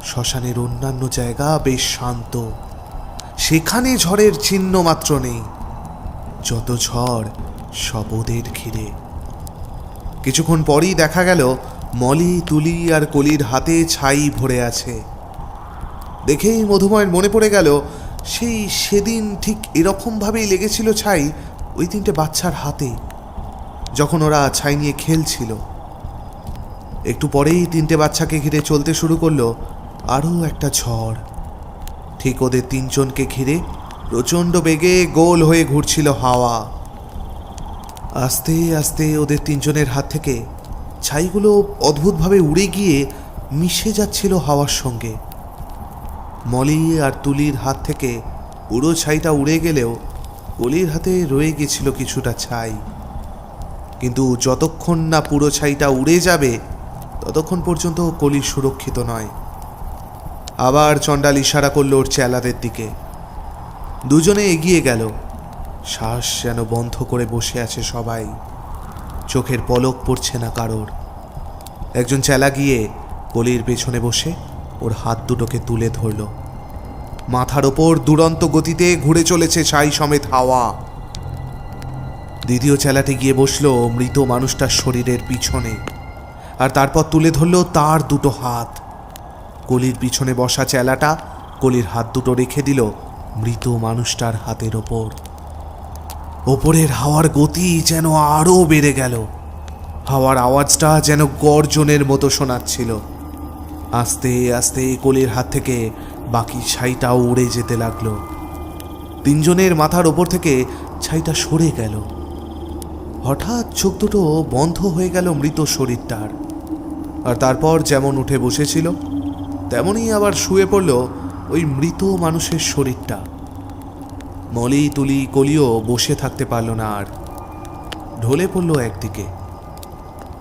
শ্মশানের অন্যান্য জায়গা বেশ শান্ত, সেখানে ঝড়ের চিহ্ন মাত্র নেই। যত ঝড় সব ওদের ঘিরে। কিছুক্ষণ পরই দেখা গেল মলি, তুলি আর কলির হাতে ছাই ভরে আছে। দেখেই মধুময়ের মনে পড়ে গেল সেদিন ঠিক এরকমভাবেই লেগেছিল ছাই ওই তিনটে বাচ্চার হাতে, যখন ওরা ছাই নিয়ে খেলছিল। একটু পরেই তিনটে বাচ্চাকে ঘিরে চলতে শুরু করলো আরও একটা ঝড়। ঠিক ওদের তিনজনকে ঘিরে প্রচণ্ড বেগে গোল হয়ে ঘুরছিল হাওয়া। আস্তে আস্তে ওদের তিনজনের হাত থেকে ছাইগুলো অদ্ভুতভাবে উড়ে গিয়ে মিশে যাচ্ছিল হাওয়ার সঙ্গে। মলি আর তুলির হাত থেকে পুরো ছাইটা উড়ে গেলেও কলির হাতে রয়ে গেছিল কিছুটা ছাই। কিন্তু যতক্ষণ না পুরো ছাইটা উড়ে যাবে ততক্ষণ পর্যন্ত কলি সুরক্ষিত নয়। আবার চণ্ডাল ইশারা করল ওর চেলাদের দিকে। দুজনে এগিয়ে গেল। শ্বাস যেন বন্ধ করে বসে আছে সবাই, চোখের পলক পড়ছে না কারোর। একজন চেলা গিয়ে কলির পেছনে বসে ওর হাত দুটোকে তুলে ধরল। মাথার ওপর দুরন্ত গতিতে ঘুরে চলেছে ছাই সমেত হাওয়া। দ্বিতীয় চেলাটি গিয়ে বসলো মৃত মানুষটার শরীরের পিছনে, আর তারপর তুলে ধরল তার দুটো হাত। কলির পিছনে বসা চেলাটা কলির হাত দুটো রেখে দিল মৃত মানুষটার হাতের ওপর। ওপরের হাওয়ার গতি যেন আরও বেড়ে গেল। হাওয়ার আওয়াজটা যেন গর্জনের মতো শোনাচ্ছিল। আস্তে আস্তে কলির হাত থেকে বাকি ছাইটাও উড়ে যেতে লাগলো। তিনজনের মাথার ওপর থেকে ছাইটা সরে গেল। হঠাৎ চোখ দুটো বন্ধ হয়ে গেল মৃত শরীরটার, আর তারপর যেমন উঠে বসেছিল তেমনই আবার শুয়ে পড়ল ওই মৃত মানুষের শরীরটা। মলি, তুলি, কলিও বসে থাকতে পারল না, আর ঢলে পড়ল একদিকে।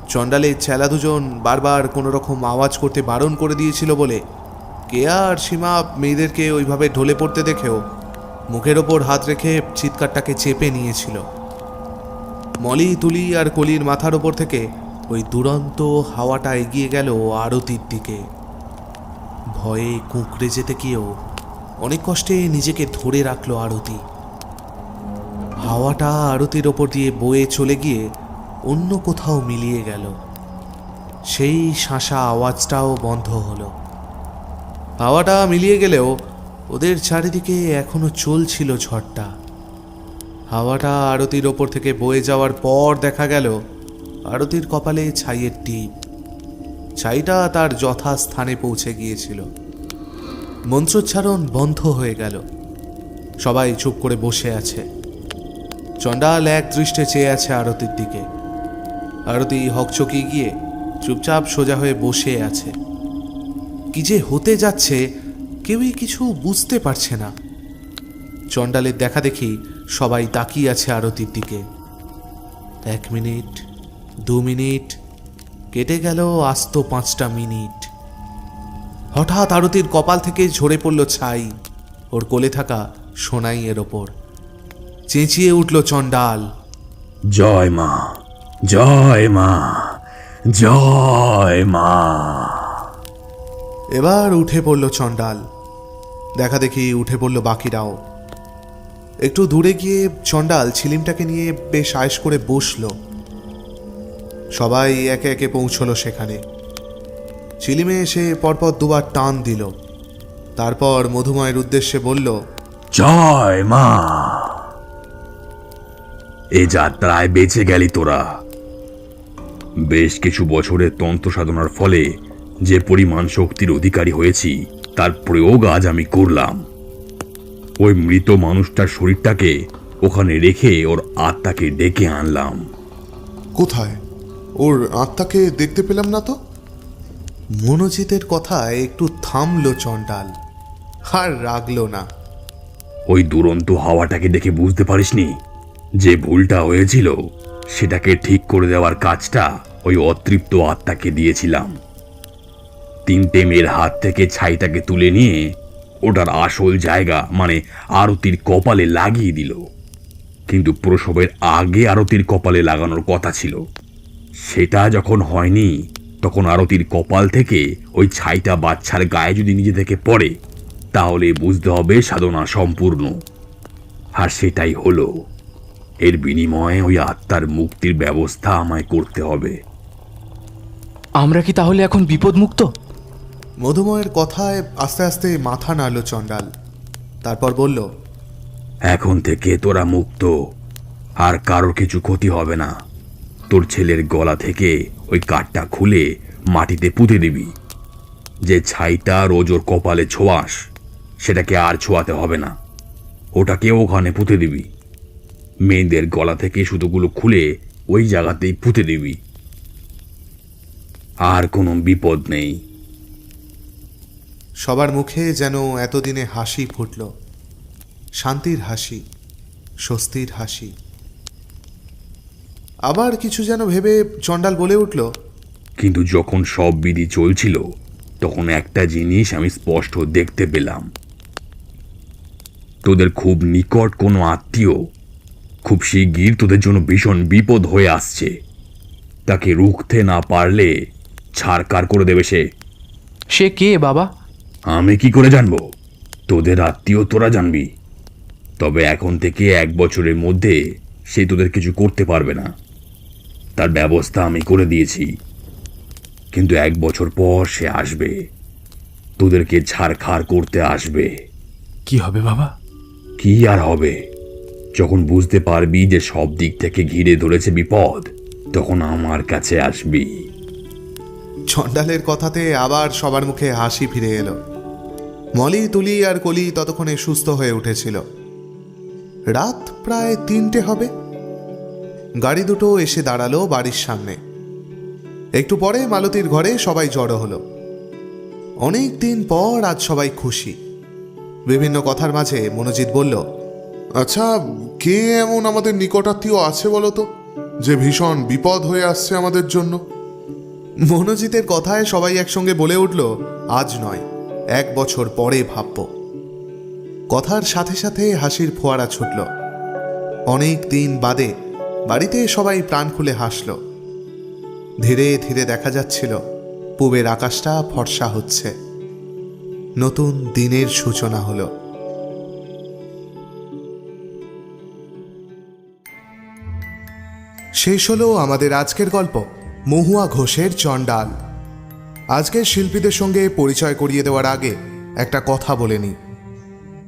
চণ্ডালের চেলা দুজন বারবার কোনো রকম আওয়াজ করতে বারণ করে দিয়েছিল বলে কেয়া আর সীমা মেয়েদেরকে ওইভাবে ঢলে পড়তে দেখেও মুখের ওপর হাত রেখে চিৎকারটাকে চেপে নিয়েছিল। মলি, তুলি আর কলির মাথার ওপর থেকে ওই দুরন্ত হাওয়াটা এগিয়ে গেল আরতির দিকে। ভয়ে কুঁকড়ে যেতে গিয়েও অনেক কষ্টে নিজেকে ধরে রাখলো আরতি। হাওয়াটা আরতির ওপর দিয়ে বয়ে চলে গিয়ে অন্য কোথাও মিলিয়ে গেল। সেই শাঁসা আওয়াজটাও বন্ধ হলো। হাওয়াটা মিলিয়ে গেলেও ওদের চারিদিকে এখনো চলছিল ঝড়টা। হাওয়াটা আরতির ওপর থেকে বয়ে যাওয়ার পর দেখা গেল আরতির কপালে ছাইয়ের টিপ। ছাইটা তার যথাস্থানে পৌঁছে গিয়েছিল। মন্ত্রোচ্চারণ বন্ধ হয়ে গেল। সবাই চুপ করে বসে আছে। চণ্ডাল এক দৃষ্টে চেয়ে আছে আরতির দিকে। আরতি হকচকিয়ে গিয়ে চুপচাপ সোজা হয়ে বসে আছে। কি যে হতে যাচ্ছে কেউই কিছু বুঝতে পারছে না। চণ্ডালের দেখা দেখি সবাই তাকিয়ে আছে আরতির দিকে। 1 মিনিট, 2 মিনিট, কেটে গেল আস্ত 5টা মিনিট। হঠাৎ আরতির কপাল থেকে ঝরে পড়ল ছাই ওর কোলে থাকা সোনাইয়ের ওপর। চেঁচিয়ে উঠল চণ্ডাল, জয় মা, জয় মা, জয় মা। এবার উঠে পড়ল চণ্ডাল। দেখা দেখি উঠে পড়ল বাকিরাও। একটু দূরে গিয়ে চণ্ডাল ছিলিমটাকে নিয়ে বেশ আয়েশ করে বসল। সবাই একে একে পৌঁছলো সেখানে। ছিলিমে এসে পরপর 2বার টান দিল। তারপর মধুময়ের উদ্দেশ্যে বলল, জয় মা। এ যাত্রায় বেঁচে গেলি তোরা। বেশ কিছু বছরের তন্ত্র সাধনার ফলে যে পরিমাণ শক্তির অধিকারী হয়েছি তার প্রয়োগ আজ আমি করলাম। ওই মৃত মানুষটার শরীরটাকে ওখানে রেখে ওর আত্মাকে ডেকে আনলাম। কোথায়? ওর আত্মাকে দেখতে পেলাম না তো। মনোজিতের কথায় একটু থামল চণ্ডাল, আর রাগল না। ওই দুরন্ত হাওয়াটাকে দেখে বুঝতে পারিসনি যে ভুলটা হয়েছিল সেটাকে ঠিক করে দেওয়ার কাজটা ওই অতৃপ্ত আত্মাকে দিয়েছিলাম। 3টে মেয়ের হাত থেকে ছাইটাকে তুলে নিয়ে ওটার আসল জায়গা মানে আরতির কপালে লাগিয়ে দিল। কিন্তু প্রসবের আগে আরতির কপালে লাগানোর কথা ছিল। সেটা যখন হয়নি তখন আরতির কপাল থেকে ওই ছাইটা বাচ্চার গায়ে যদি নিজে থেকে পড়ে তাহলে বুঝতে হবে সাধনা সম্পূর্ণ। আর সেটাই হলো। এর বিনিময়ে ওই আত্মার মুক্তির ব্যবস্থা আমায় করতে হবে। আমরা কি তাহলে এখন বিপদমুক্ত? মধুময়ের কথায় আস্তে আস্তে মাথা নাড়ল চণ্ডাল। তারপর বলল, এখন থেকে তোরা মুক্ত, আর কারোর কিছু ক্ষতি হবে না। তোর ছেলের গলা থেকে ওই কাঠটা খুলে মাটিতে পুঁতে দিবি। যে ছাইটা রোজ ওর কপালে ছোঁয়াস সেটাকে আর ছোঁয়াতে হবে না, ওটাকে ওখানে পুঁতে দিবি। মেয়েদের গলা থেকে সুতোগুলো খুলে ওই জায়গাতেই পুঁতে দিবি। আর কোনো বিপদ নেই। সবার মুখে যেন এতদিনে হাসি ফুটল, শান্তির হাসি, স্বস্তির হাসি। আবার কিছু যেন ভেবে চণ্ডাল বলে উঠল, কিন্তু যখন সব বিধি চলছিল তখন একটা জিনিস আমি স্পষ্ট দেখতে পেলাম। তোদের খুব নিকট কোনো আত্মীয় খুব শিগগির তোদের জন্য ভীষণ বিপদ হয়ে আসছে। তাকে রুখতে না পারলে ছাড়কার করে দেবে সে। সে কে বাবা? আমি কি করে জানবো? তোদের আত্মীয় তোরা জানবি। তবে এখন থেকে 1 বছরের মধ্যে সে তোদের কিছু করতে পারবে না। তার ব্যবস্থা আমি করে দিয়েছি। কিন্তু 1 বছর পর সে আসবে, তোদেরকে ছাড়খাড় করতে আসবে। কি হবে বাবা? কি আর হবে? যখন বুঝতে পারবি যে সব দিক থেকে ঘিরে ধরেছে বিপদ, তখন আমার কাছে আসবি। চণ্ডালের কথাতে আবার সবার মুখে হাসি ফিরে এলো। মলি, তুলি আর কলি ততক্ষণে সুস্থ হয়ে উঠেছিল। রাত প্রায় 3টে হবে। গাড়ি দুটো এসে দাঁড়ালো বাড়ির সামনে। একটু পরে মালতীর ঘরে সবাই জড়ো হলো। অনেক দিন পর আজ সবাই খুশি। বিভিন্ন কথার মাঝে মনোজিৎ বলল, আচ্ছা, কে এমন আমাদের নিকটাত্মীয় আছে বলো তো, যে ভীষণ বিপদ হয়ে আসছে আমাদের জন্য? মনোজিতের কথায় সবাই একসঙ্গে বলে উঠল, আজ নয়, 1 বছর পরে ভাবব। কথার সাথে সাথে হাসির ফোয়ারা ছুটল। অনেক দিন বাদে বাড়িতে সবাই প্রাণ খুলে হাসল। ধীরে ধীরে দেখা যাচ্ছিল পূবের আকাশটা ফর্সা হচ্ছে। নতুন দিনের সূচনা হলো। শেষ হলো আমাদের আজকের গল্প, মহুয়া ঘোষের চণ্ডাল। আজকের শিল্পীদের সঙ্গে পরিচয় করিয়ে দেওয়ার আগে একটা কথা বলে নিই।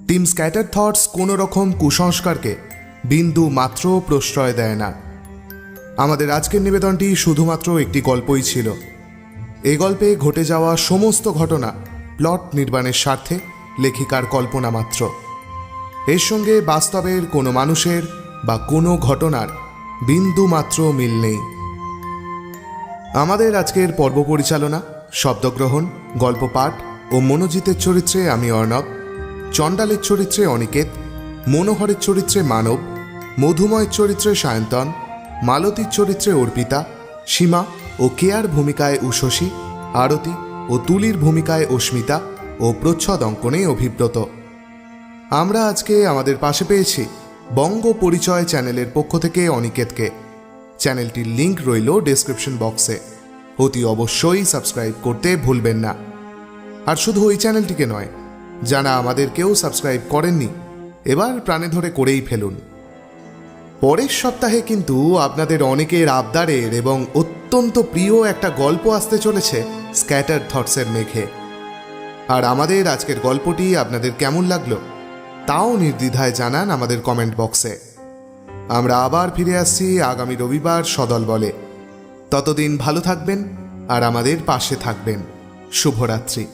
টিম স্ক্যাটার থটস কোনো রকম কুসংস্কারকে বিন্দু মাত্র প্রশ্রয় দেয় না। আমাদের আজকের নিবেদনটি শুধুমাত্র একটি গল্পই ছিল। এই গল্পে ঘটে যাওয়া সমস্ত ঘটনা প্লট নির্মাণের স্বার্থে লেখিকার কল্পনা মাত্র। এর সঙ্গে বাস্তবের কোনো মানুষের বা কোনো ঘটনার বিন্দু মাত্র মিল নেই। আমাদের আজকের পর্ব পরিচালনা, শব্দগ্রহণ, গল্প পাঠ ও মনোজিতের চরিত্রে আমি অর্ণব, চণ্ডালের চরিত্রে অনিকেত, মনোহরের চরিত্রে মানব, মধুময়ের চরিত্রে সায়ন্তন, মালতীর চরিত্রে অর্পিতা, সীমা ও কেয়ার ভূমিকায় উষসী, আরতি ও তুলির ভূমিকায় অস্মিতা ও প্রচ্ছদ অঙ্কনে অভিব্রত। আমরা আজকে আমাদের পাশে পেয়েছি বঙ্গ পরিচয় চ্যানেলের পক্ষ থেকে অনিকেতকে। চ্যানেলটির লিংক রইল ডেসক্রিপশন বক্সে। অতি অবশ্যই সাবস্ক্রাইব করতে ভুলবেন না। আর শুধু ওই চ্যানেলটিকে নয়, যারা আমাদেরকেও সাবস্ক্রাইব করেননি, এবার প্রাণে ধরে করেই ফেলুন। পরের সপ্তাহে কিন্তু আপনাদের অনেকের আবদারের এবং অত্যন্ত প্রিয় একটা গল্প আসতে চলেছে স্ক্যাটার থটসের মেঘে। আর আমাদের আজকের গল্পটি আপনাদের কেমন লাগলো তাও নির্দ্বিধায় জানান আমাদের কমেন্ট বক্সে। আমরা আবার ফিরে আসছি আগামী রবিবার সদল বলে। ততদিন ভালো থাকবেন আর আমাদের পাশে থাকবেন। শুভরাত্রি।